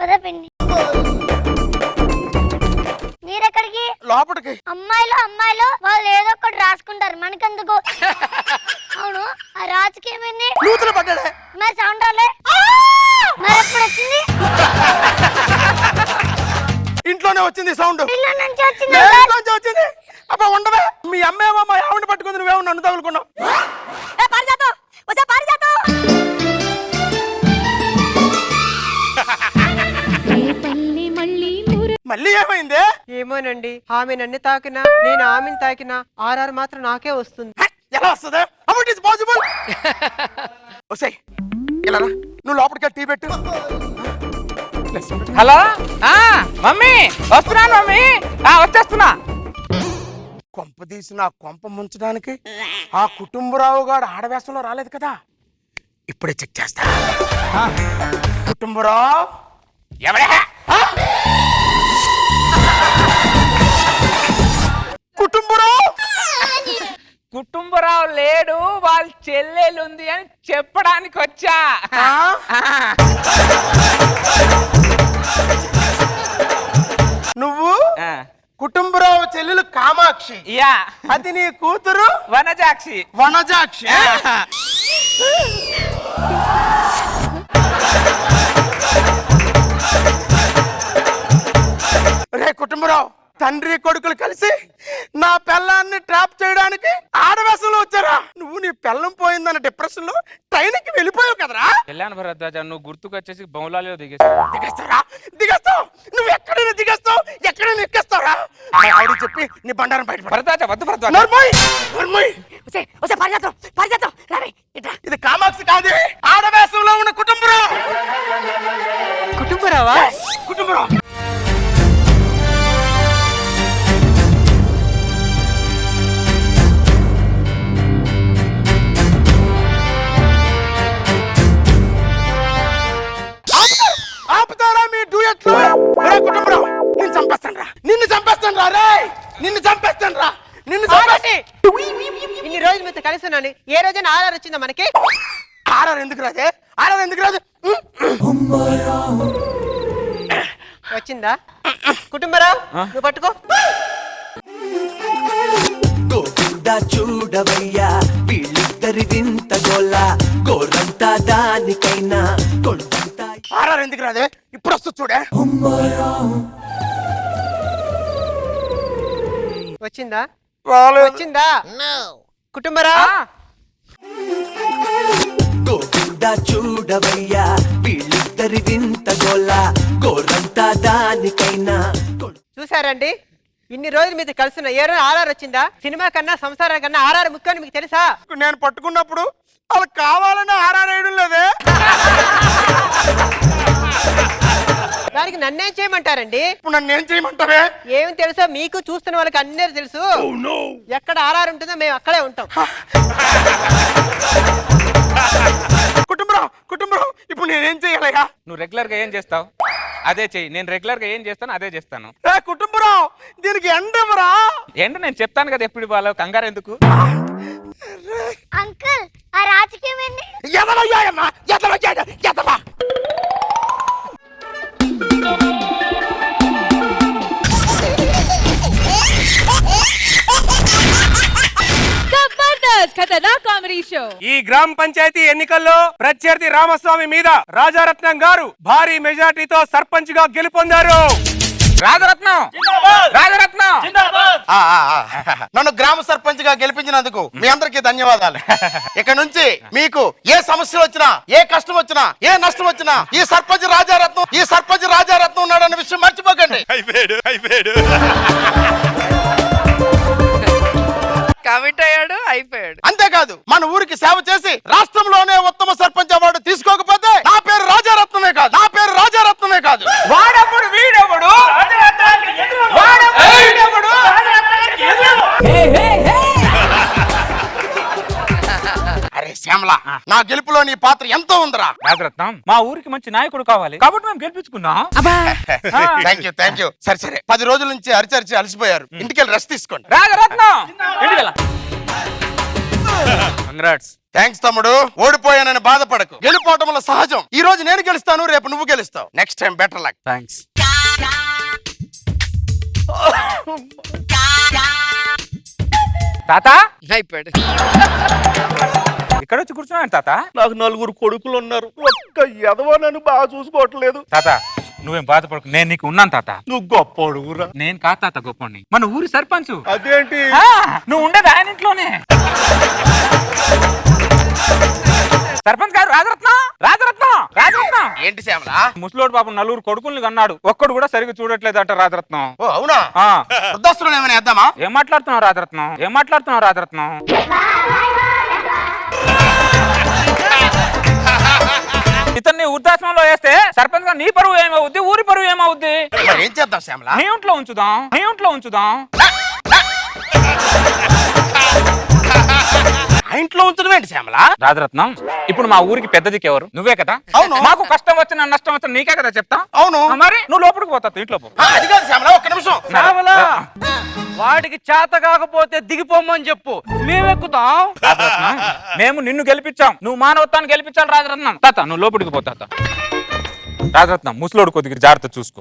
పద పిన్ని. మీరెక్కడికి? లోపలికి. అమ్మాయిలు వాళ్ళు ఏదో ఒకటి రాసుకుంటారు, మనకెందుకు? అవును, ఆ రాజుకి ఏమైంది? నూతులు పడ్డాడే. మరి సౌండ్ రాలే. మరి ఎప్పుడు వచ్చింది? ఇంట్లోనే వచ్చింది సౌండ్. ఇల్లు నుంచి వచ్చింది. ఇంట్లోంచి వచ్చింది. అబ్బా ఉండవే. మీ అమ్మేమో మా ఆవిడ పట్టుకుంది, నువ్వేమో నన్ను తగులుకున్నావు. మళ్ళీ ఏమైంది? ఏమోనండి, ఆమె నన్ను తాకినా నేను ఆమెను తాకినా ఆర్ఆర్ మాత్రం నాకే వస్తుంది. ఎలా వస్తుంది? How it is possible? ఓసే ఇలా రా, నువ్వు లోపలికి టీ పెట్టు. హలో మమ్మీ, వస్తున్నాను మమ్మీ, వచ్చేస్తున్నా. కొంప తీసి నా కొంప ముంచడానికి ఆ కుటుంబరావు గారు ఆడవేషంలో రాలేదు కదా. ఇప్పుడే చెక్ చేస్తా. కుటుంబరావు ఎవడే? కుటుంబరావు కుటుంబరావు లేడు, వాళ్ళ చెల్లెలుంది అని చెప్పడానికి వచ్చా. నువ్వు కుటుంబరావు చెల్లెలు కామాక్షి, యా, అది నీ కూతురు వనజాక్షి. వనజాక్షి. రే కుటుంబరావు, తండ్రి కొడుకులు కలిసి నా పెళ్ళాన్ని ట్రాప్ చేయడానికి ఆడవేసంలో వచ్చారా? నువ్వు నీ పెళ్ళం పోయిందన్న డిప్రెషన్ లో ట్రైన్ కి వెళ్ళిపోయావు కదరా? వెళ్ళాను భరద్వాజ, నువ్వు గుర్తుకొచ్చేసి బౌలాలో దిగేస్తావు. దిగేస్తావు? నువ్వు ఎక్కడైనా దిగేస్తావు, ఎక్కడైనా ఎక్కేస్తావురా? ఆవిడ చెప్పి నీ బండారం బయట భరద్వాజ వద్దు భరద్వాజ. ఇది కామాక్షి కాదు, ఆడవేసంలో ఉన్న కుటుంబరావు. కుటుంబరావా? కుటుంబరావు ఆపుతారా మీ డూయట్లు? కుటుంబరావు నిన్ను చంపేస్తాను రా, నిన్ను చంపేస్తాను రా, రే నిన్ను చంపేస్తాను రా, నిన్ను ఇన్ని రోజులు మీతో కలిసి ఉన్నాను, ఏ రోజైనా ఆర్ఆర్ వచ్చిందా మనకి? ఆర్ఆర్ ఎందుకు రాదే? ఆర్ఆర్ ఎందుకు రాదు? వచ్చిందా? కుటుంబరావు నువ్వు పట్టుకో. చూడవయ్యా వీళ్ళిద్దరి వింత గోల గోరంతా దానికైనా కొండంతా. ఆర్ఆర్ ఎందుకు రాదే? ఇప్పుడు వస్తూ చూడే. వచ్చిందా? వచ్చిందా? కుటుంబరావు గోవిందా చూడవయ్యా వీళ్ళిద్దరి వింత గోల గోరంతా దానికైనా. చూసారండి, ఇన్ని రోజులు మీతో కలిసిన ఏ రోజు ఆర్ఆర్ వచ్చిందా? సినిమా కన్నా సంసారం కన్నా ఆర్ఆర్ ముఖ్యం మీకు తెలుసా? నేను పట్టుకున్నప్పుడు వాళ్ళు కావాలని ఆర్ఆర్ వేయడం లేదే. దానికి నన్నేం చేయమంటారండి? ఇప్పుడు నన్ను ఏం చేయమంటావే? ఏం తెలుసో మీకు, చూస్తున్న వాళ్ళకి అన్నీ తెలుసు. ఎక్కడ ఆర్ఆర్ ఉంటుందో మేము అక్కడే ఉంటాం. కుటుంబరావు కుటుంబరావు ఇప్పుడు నేనేం చేయాలయ్యా? నువ్వు రెగ్యులర్ గా ఏం చేస్తావు అదే చెయ్యి. నేను రెగ్యులర్ గా ఏం చేస్తాను అదే చేస్తాను. కుటుంబరావు దీనికి ఎండ ఎవరా? ఏంటి నేను చెప్తాను కదా ఎప్పుడు వాళ్ళ కంగారు ఎందుకు? అంకుల్ ఆ రాజకీయం ఏంది? ఎదవయ్యాయమ్మా, ఎదవయ్యా. ఈ గ్రామ పంచాయతీ ఎన్నికల్లో ప్రత్యర్థి రామస్వామి మీద రాజారత్నం గారు భారీ మెజార్టీతో సర్పంచ్ గా గెలుపొందారు. రాజరత్నం రాజరత్నం నన్ను గ్రామ సర్పంచ్ గా గెలిపించినందుకు మీ అందరికీ ధన్యవాదాలు. ఇక నుంచి మీకు ఏ సమస్యలు వచ్చినా, ఏ కష్టం వచ్చినా, ఏ నష్టం వచ్చినా ఈ సర్పంచ్ రాజారత్నం ఉన్నాడన్న విషయం మర్చిపోకండి. కమిట్ అయ్యాడు, అయిపోయాడు. అంతేకాదు మన ఊరికి సేవ చేసి రాష్ట్రంలోనే ఉత్తమ సర్పంచ్ అవార్డు తీసుకోకపోతే నా పేరు రాజారత్నమే కాదు. వాడప్పుడు వీడెవడు? అరే శ్యామల, నా గెలుపులో నీ పాత్ర ఎంతో ఉందిరా. రాజరత్నం మా ఊరికి మంచి నాయకుడు కావాలి కాబట్టి మేము గెలిపించుకున్నాం. Thank you. సరే 10 రోజుల నుంచి అరిచి అలసిపోయారు, ఇంటికి రెస్ట్ తీసుకోండి. రాజరత్నం కంగ్రాట్స్. థ్యాంక్స్ తమ్ముడు. ఓడిపోయానని బాధపడకు, గెలుపోవటంలో సహజం. ఈ రోజు నేను గెలుస్తాను, రేపు నువ్వు గెలుస్తావు. Next time better luck. Thanks. తాత అయిపోయాడు. ఇక్కడ వచ్చి కూర్చున్నాను తాత. నాకు 4 కొడుకులు ఉన్నారు, ఒక్క ఎదవ నన్ను బాగా చూసుకోవట్లేదు. తాత నువ్వేం బాధపడకు, నేను నీకు ఉన్నాను తాత. నువ్వు గొప్పడుగురా. నేను కాదు తాత గొప్పని, మన ఊరి సర్పంచ్. అదేంటి? నువ్వు ఉండేది ఆయన ఇంట్లోనే. సర్పంచ్ గారు రాజరత్నం. ఏంటి శ్యామల? ముసలోడు పాపం 4 కొడుకుల్ని కన్నాడు, ఒక్కడు కూడా సరిగ్గా చూడట్లేదట రాజరత్నం. ఓ అవునా? వృద్ధాశ్రమం ఏమైనా వేద్దామా? ఏం మాట్లాడుతున్నావు రాజరత్నం? ఇతన్ని వృద్ధాశ్రమంలో వేస్తే సర్పంచ్ గారు నీ పరువు ఏమవుద్ది, ఊరి పరువు ఏమవుద్ది? ఏం చేద్దాం శ్యామల? నీ ఇంట్లో ఉంచుదాం. ఇంట్లో ఉంచడం ఏంటి శ్యామల? రాజరత్నం ఇప్పుడు మా ఊరికి పెద్ద దిక్కు ఎవరు? నువ్వే కదా. అవును. మాకు కష్టం వచ్చిన నష్టం వచ్చిన నీకే కదా చెప్తా. అవును. మరి నువ్వు లోపలికి పోతావు, ఇంట్లో పో. అది కాదు శ్యామల, ఒక్క నిమిషం. శ్యామల, వాడికి చేత కాకపోతే దిగిపోమని చెప్పు, మేమెక్కుతాం. రాజరత్నం, మేము నిన్ను గెలిపించాం, నువ్వు మానవత్వాన్ని గెలిపించాలి రాజరత్నం. తాత నువ్వు లోపలికి పో తాత. రాజరత్నం, ముసలోడు కొద్దిగా జాగ్రత్త చూసుకో.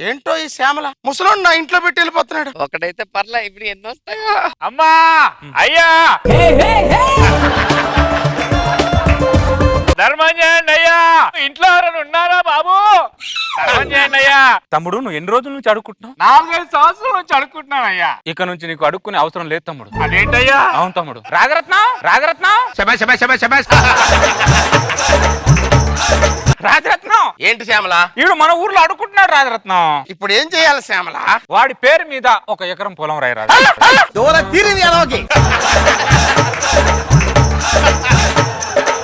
ఏంటో ఈ శ్యామల, ముసలోడు నా ఇంట్లో పెట్టి వెళ్ళిపోతున్నాడు. ఒకటైతే పర్లే, ఇప్పుడు ఎన్ని వస్తాయో. అమ్మా, అయ్యా, ధర్మం చేయండి అయ్యా. ఇంట్లో ఎవరైనా ఉన్నారా బాబు? ధర్మం చేయండి అయ్యా. తమ్ముడు, నువ్వు ఎన్ని రోజుల నుంచి అడుక్కుంటున్నావు? 4-5 సంవత్సరాల నుంచి అడుక్కుంటున్నావు అయ్యా. ఇక నుంచి నీకు అడుక్కునే అవసరం లేదు తమ్ముడు. అదేంటయ్యా? అవును తమ్ముడు. రాజరత్నం, రాజరత్నం, రాజరత్నం. ఏంటి శ్యామల? ఈడు మన ఊర్లో అడుక్కుంటున్నాడు రాజరత్నం. ఇప్పుడు ఏం చేయాలి శ్యామల? వాడి పేరు మీద 1 ఎకరం పొలం రాయి రాజు.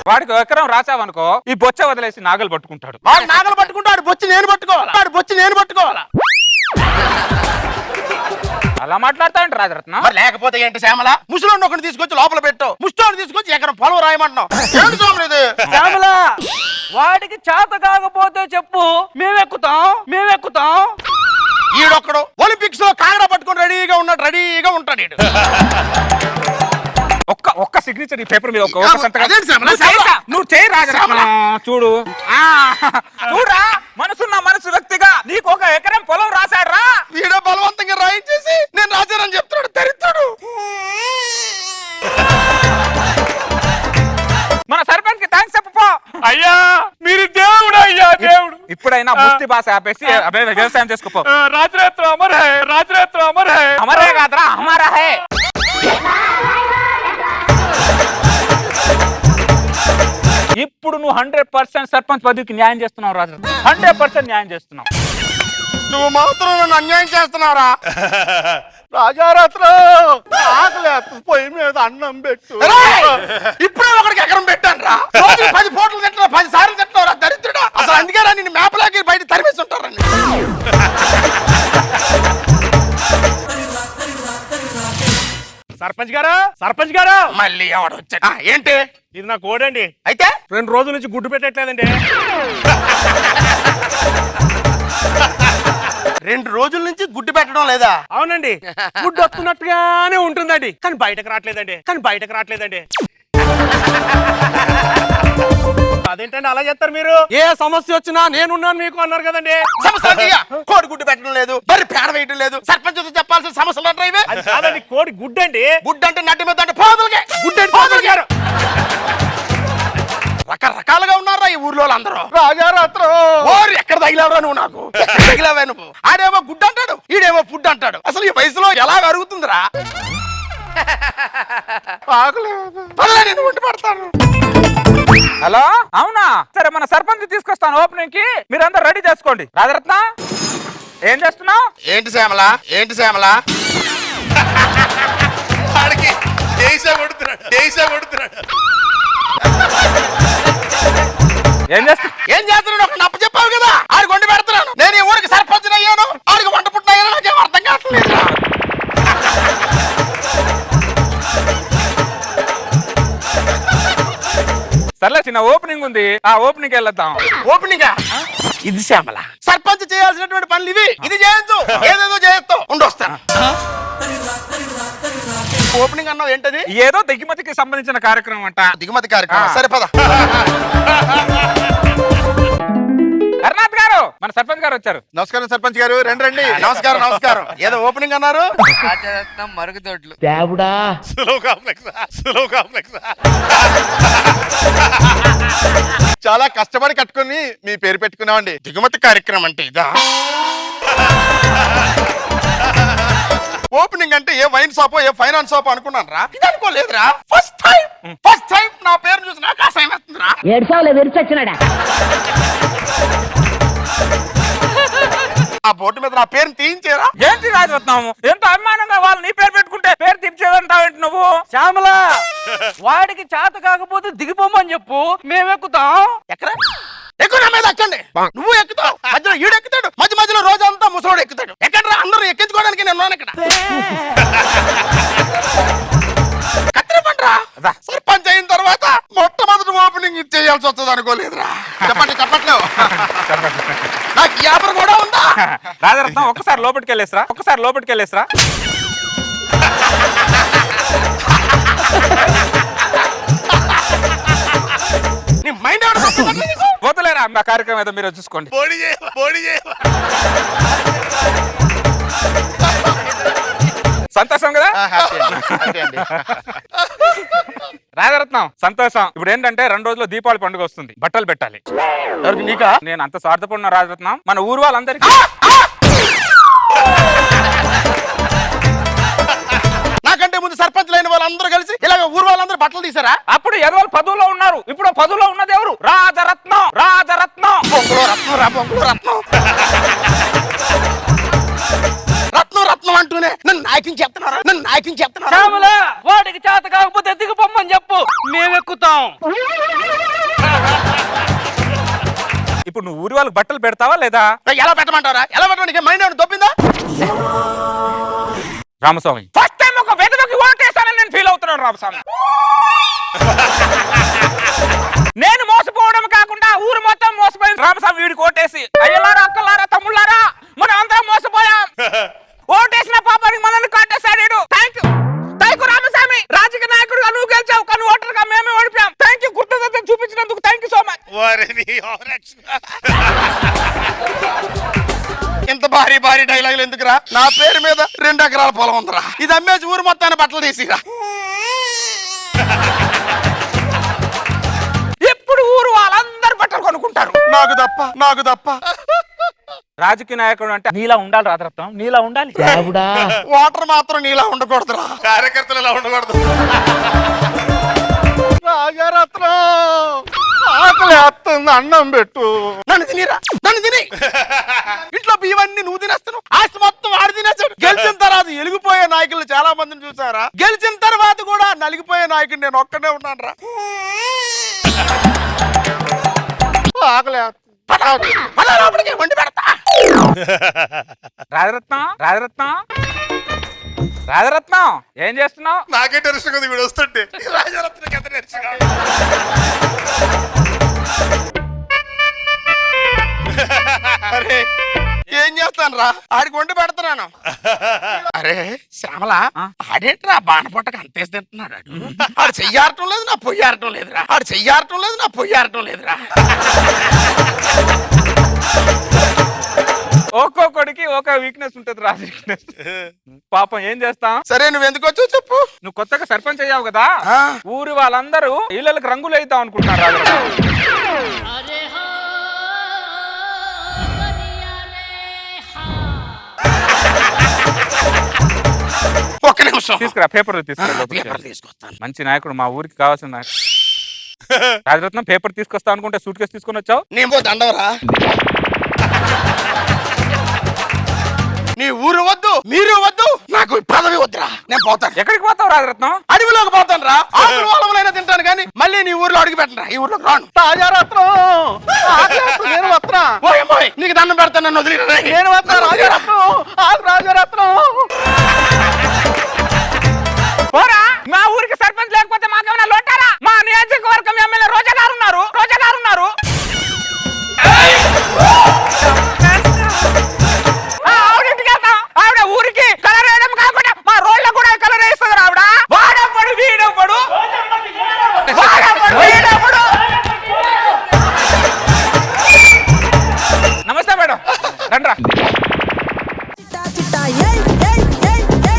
వాడికి 1 ఎకరం రాసావనుకో, ఈ బొచ్చ వదిలేసి నాగలు పట్టుకుంటాడు. వాడు నాగలు పట్టుకుంటాడు, బొచ్చి నేను పట్టుకోవాలా? వాడు బొచ్చి నేను పట్టుకోవాలా? అలా మాట్లాడతాడు రాజరత్నం. మరి లేకపోతే ఏంటి శ్యామల? ముసలోడిని ఒకటి తీసుకొచ్చి లోపల పెట్టు, ముష్టోడిని తీసుకొచ్చి ఎకరం పొలం రాయమంటున్నావు. ఏంటి స్వామి ఇది? శ్యామల, వాడికి చేత కాకపోతే చెప్పు, మేమెక్కుతాం. ఈడొక్కడు ఒలింపిక్స్ లో కాగడ పట్టుకుని రెడీగా ఉంటాడు ఈడు. ఒక్క సిగ్నేచర్ ఈ పేపర్ మీద ఒక్క సంతకం. అదేంటి శ్యామల? నువ్వు చేయి రాజరత్నం. చూడు, చూడరా, మనసు వ్యక్తిగా నీకు 1 ఎకరం పొలం రాశాడు రా. ఈడ బలవంతంగా రాయించేసి నేను రాజారని చెప్తున్నాడు, దరిద్రుడు. మన సర్పంచ్ కి థ్యాంక్స్ చెప్పు. అయ్యా, మీరు దేవుడు అయ్యా, దేవుడు. ఇప్పుడైనా ముష్టి భాష ఆపేసి వ్యవసాయం చేసుకోపో. రాజరత్నం అమర్ హై, రాజరత్నం అమర్ హై. అమరే కాదురా, హమారా హై. ఇప్పుడు నువ్వు 100% సర్పంచ్ పదవికి న్యాయం చేస్తున్నావు రాజరత్నం. 100% న్యాయం చేస్తున్నావు. నువ్వు మాత్రం నన్ను అన్యాయం చేస్తున్నారా? రాజారత్నం, ఆకలి పొయ్యి మీద అన్నం పెట్టు. ఇప్పుడే ఒకడికి ఎకరం పెట్టాను రా. 10 పూటలు తింటున్నా, 10 సార్లు తింటున్నావు దరిద్రుడా. అసలు అందుకే రా నిన్ను మేపలాకి బయట తరిమేసి ఉంటారండి. సర్పంచ్ గారు మళ్ళీ ఎవడు వచ్చాడు? ఏంటి? ఇది నా కోడండి. అయితే 2 రోజుల నుంచి గుడ్డు పెట్టట్లేదండి. 2 రోజుల నుంచి గుడ్డు పెట్టడం లేదా? అవునండి, గుడ్డు వస్తున్నట్టుగానే ఉంటుందండి, కానీ బయటకు రావట్లేదండి. అదేంటండి అలా చేస్తారు మీరు? ఏ సమస్య వచ్చినా నేనున్నాను మీకు అన్నారు కదండి. సమస్య కోడి గుడ్డు పెట్టడం లేదు, మరి పేడ వేయడం లేదు, సర్పంచ్ చెప్పాల్సిన సమస్యలు అంటారు ఇవే. అది కాదండి, కోడి గుడ్డు అండి. గుడ్డు అంటే నడ్డి మీద అంటే పోదులుగా గుడ్డు గారు. రకరకాలుగా ఉన్నారా ఈ ఊర్లో అందరూ. రాజారత్నం, ఓరి ఎక్కడ తగిలావరా నువ్వు? నాకు తగిలావే నువ్వు. ఆడేమో గుడ్డు అంటాడు, ఈడేమో ఫుడ్ అంటాడు. అసలు ఈ వయసులో ఎలా అరుగుతుందిరా? నేను వండి పడతాను. హలో, అవునా? సరే, మన సర్పంచ్ తీసుకొస్తాను ఓపెనింగ్ కి, మీరందరూ రెడీ చేసుకోండి. రాజరత్న, ఏం చేస్తున్నావు? ఏంటి శ్యామల? వాడికి దేశా కొడుతున్నాడు. ఏం చేస్తున్నాడు? ఒక నప్ప చెప్పావు కదా, ఆడికి వండి పెడుతున్నాను. నేను ఈ ఊరికి సర్పంచ్ అయ్యాను, ఆడికి వంట పుట్టిన నాకేం అర్థం కావట్లేదు. సర్లే, చిన్న ఓపెనింగ్ ఉంది, ఆ ఓపెనింగ్ వెళ్దాం. ఓపెనింగ్ ఇది శ్యామల. సర్పంచ్ చేయాల్సినటువంటి పనులు ఇవి. ఇది చేయొచ్చు, ఏదేదో చేయొచ్చు. ఉండొస్తాను. ఓపెనింగ్ అన్నావు ఏంటది? ఏదో దిగుమతికి సంబంధించిన కార్యక్రమం అంట. దిగుమతి కార్యక్రమం. సరే పద. కర్ణాథ్ గారు, మన సర్పంచ్ గారు వచ్చారు. నమస్కారం సర్పంచ్ గారు, రండి. నమస్కారం. ఏదో ఓపెనింగ్ అన్నారు? రాజరత్నం మరుగుదొడ్లు. సులువు కాంప్లెక్స్. చాలా కష్టపడి కట్టుకుని మీ పేరు పెట్టుకున్నామండి. దిగుమతి కార్యక్రమం అంటే ఇదా? ఓపెనింగ్ అంటే ఏ వైన్ షాప్, ఏ ఫైనాన్స్ షాప్ అనుకున్నాను రా. ఇది అనుకోలేదురా. ఫస్ట్ టైం నా పేరు చూసి నాకు అసహ్యం వేస్తుందిరా. ఆ బోర్డు మీద నా పేరు తీయించేరా. ఏంటి రాజరత్నం, ఎంతో అభిమానంగా వాళ్ళు నీ పేరు పెట్టుకుంటే పేరు తీర్చేదంటావేంటి నువ్వు? శ్యామల, వాడికి చేత కాకపోతే దిగిపోమని చెప్పు, మేమెక్కుతాం. ఎక్కడ ఎక్కువ నా మీద ఎక్కండి. నువ్వు ఎక్కుతావు, మధ్యలో ఈడు ఎక్కుతాడు, మధ్యలో రోజంతా ముసలోడు ఎక్కుతాడు. ఎక్కడ అందరూ ఎక్కించుకోవడానికి నేను ఇక్కడ. సర్పంచ్ అయిన తర్వాత మొట్టమొదటి ఓపెనింగ్ ఇచ్చేయాల్సి వస్తుంది అనుకోలేదురా. చెప్పండి చెప్పట్లు. నాకు యాభై కూడా ఉందా? రాజరత్నం ఒక్కసారి లోపలికి వెళ్ళేసరా, ఒక్కసారి లోపలికి వెళ్ళేసరా. నీ మైండ్ వదిలేరా, మా కార్యక్రమం ఏదో మీరు చూసుకోండి. సంతోషం కదా? రాజరత్నం సంతోషం. ఇప్పుడు ఏంటంటే 2 రోజుల్లో దీపావళి పండుగ వస్తుంది, బట్టలు పెట్టాలి. నీకా? నేను అంత స్వార్థపడిన రాజరత్నం, మన ఊరు వాళ్ళందరికీ నాకంటే ముందు సర్పంచ్ అయిన వాళ్ళందరూ కలిసి ఇలాగ ఊరు వాళ్ళందరూ బట్టలు తీసారా? అప్పుడు ఎదవలు పదవులో ఉన్నారు, ఇప్పుడు పదవులో ఉన్నది ఎవరు? రాజరత్నం. రాజరత్నం బొంగులో రత్నం రా, బొంగులో రత్నం. రత్నం రత్నం అంటూనే నన్ను నాయకుని చెప్తున్నారా, నన్ను నాయకుని చెప్తున్నారా? వాడికి చేత కాకపోతే ఎత్తుకు పొమ్మని చెప్పు, మేము ఎక్కుతాం. ఇప్పుడు నువ్వు ఊరి వాళ్ళకి బట్టలు పెడతావా లేదా? ఎలా పెట్టమంటారా? ఎలా పెట్టడానికి మైండ్ ఏమైనా దొబ్బిందా? రామస్వామి ఫస్ట్ టైం ఒక వెదవకి ఓటేస్తానని నేను ఫీల్ అవుతున్నాను రామస్వామి. నేను మోసపోవడం కాకుండా ఊరు మొత్తం మోసపోయింది రామస్వామి వీడికి ఓటేసి. అయ్యలారా, అక్కలారా, తమ్ముళ్ళారా, మనం అందరం మోసపోయాం. ఓటేసిన పాపానికి మనల్ని కాటేశాడు. Thank you Ramaswamy. రాజకీయ నాయకుడుగా నువ్వు గెలిచావు, కానీ ఓటర్గా మేమే ఓడిపోయాం. థ్యాంక్ యూ, కృతజ్ఞత చూపించినందుకు థ్యాంక్ యూ సో మచ్. ఇంత భారీ భారీ డైలాగులు ఎందుకురా? నా పేరు మీద 2 ఎకరాల పొలం ఉందిరా. ఇది అమ్మేసి ఊరు మొత్తాన్ని బట్టలు తీసిరా. ఇప్పుడు ఊరు వాళ్ళందరూ బట్టలు కొనుక్కుంటారు. నాకు తప్ప రాజకీయ నాయకుడు అంటే నీలా ఉండాలి రాజరత్నం, నీలా ఉండాలి. వాటర్ మాత్రం నీలా ఉండకూడదురా, కార్యకర్తలు ఇలా ఉండకూడదు. రాజరత్నం ఆకలి వేస్తుంది, అన్నం పెట్టు. నన్ను తినిరా, నన్ను తిని. ఇంట్లో బియ్యవన్నీ నువ్వు తినేస్తున్నావు, ఆస్తి మొత్తం ఆడి తినేస్తాడు. గెలిచిన తర్వాత ఎలిగిపోయే నాయకులు చాలా మందిని చూసారా? గెలిచిన తర్వాత కూడా నలిగిపోయే నాయకుడు నేను ఒక్కడే ఉన్నాను రా. ఆకలి వండి పెడతా. రాజరత్నం రాజరత్నం రాజరత్నం ఏం చేస్తున్నావు? నాకే టెన్షన్ కదా వీడు వస్తుంటే. రాజరత్నం ఎంత టెన్షన్. అరే ఏం చేస్తాను రా, ఆడికి వండి పెడతాను. అరే శ్యామల, ఆడేంట్రా బాణపొట్టకు అంతేసి తింటున్నాడు. ఆడు చెయ్యారటం లేదు, నా పొయ్యారటం లేదురా. ఆడు చెయ్యారటం లేదు, నా పొయ్యారటం లేదురా. ఒక్కొక్కడికి ఒక వీక్నెస్ ఉంటది రాజు వీక్నెస్. పాపం ఏం చేస్తాం? సరే నువ్వు ఎందుకు వచ్చావు చెప్పు. నువ్వు కొత్తగా సర్పంచ్ అయ్యావు కదా, ఊరి వాళ్ళందరూ ఇళ్ళకి రంగులు వేద్దాం అనుకుంటున్నారు రాజు. ఒక్క నిమిషం తీసుకురా, పేపర్ తీసుకొస్తాను. మంచి నాయకుడు, మా ఊరికి కావాల్సిన నాయకుడు. రాజరత్నం పేపర్ తీసుకొస్తా అనుకుంటే సూట్ కేసు తీసుకొని వచ్చావు. నేను దండవరా. నీ ఊరు వద్దు, మీరు వద్దు, నాకు పదవి వద్దురా. నేను పోతాను. ఎక్కడికి పోతావు రాజరత్నం? అడవిలోకి పోతాను రా. ఆకులు వాళ్ళమైనా తింటాను కానీ మళ్ళీ నీ ఊర్లో అడిగి పెట్టరా. ఈ ఊర్లోకి రాను. రాజరత్నం నేను వస్తున్నా. నీకు దండం పెడతాను, నన్ను వదిలి. నేను వస్తున్నా రాజరత్నం. రాజరత్నం పోరా, మా ఊరికి సర్పంచ్ లేకపోతే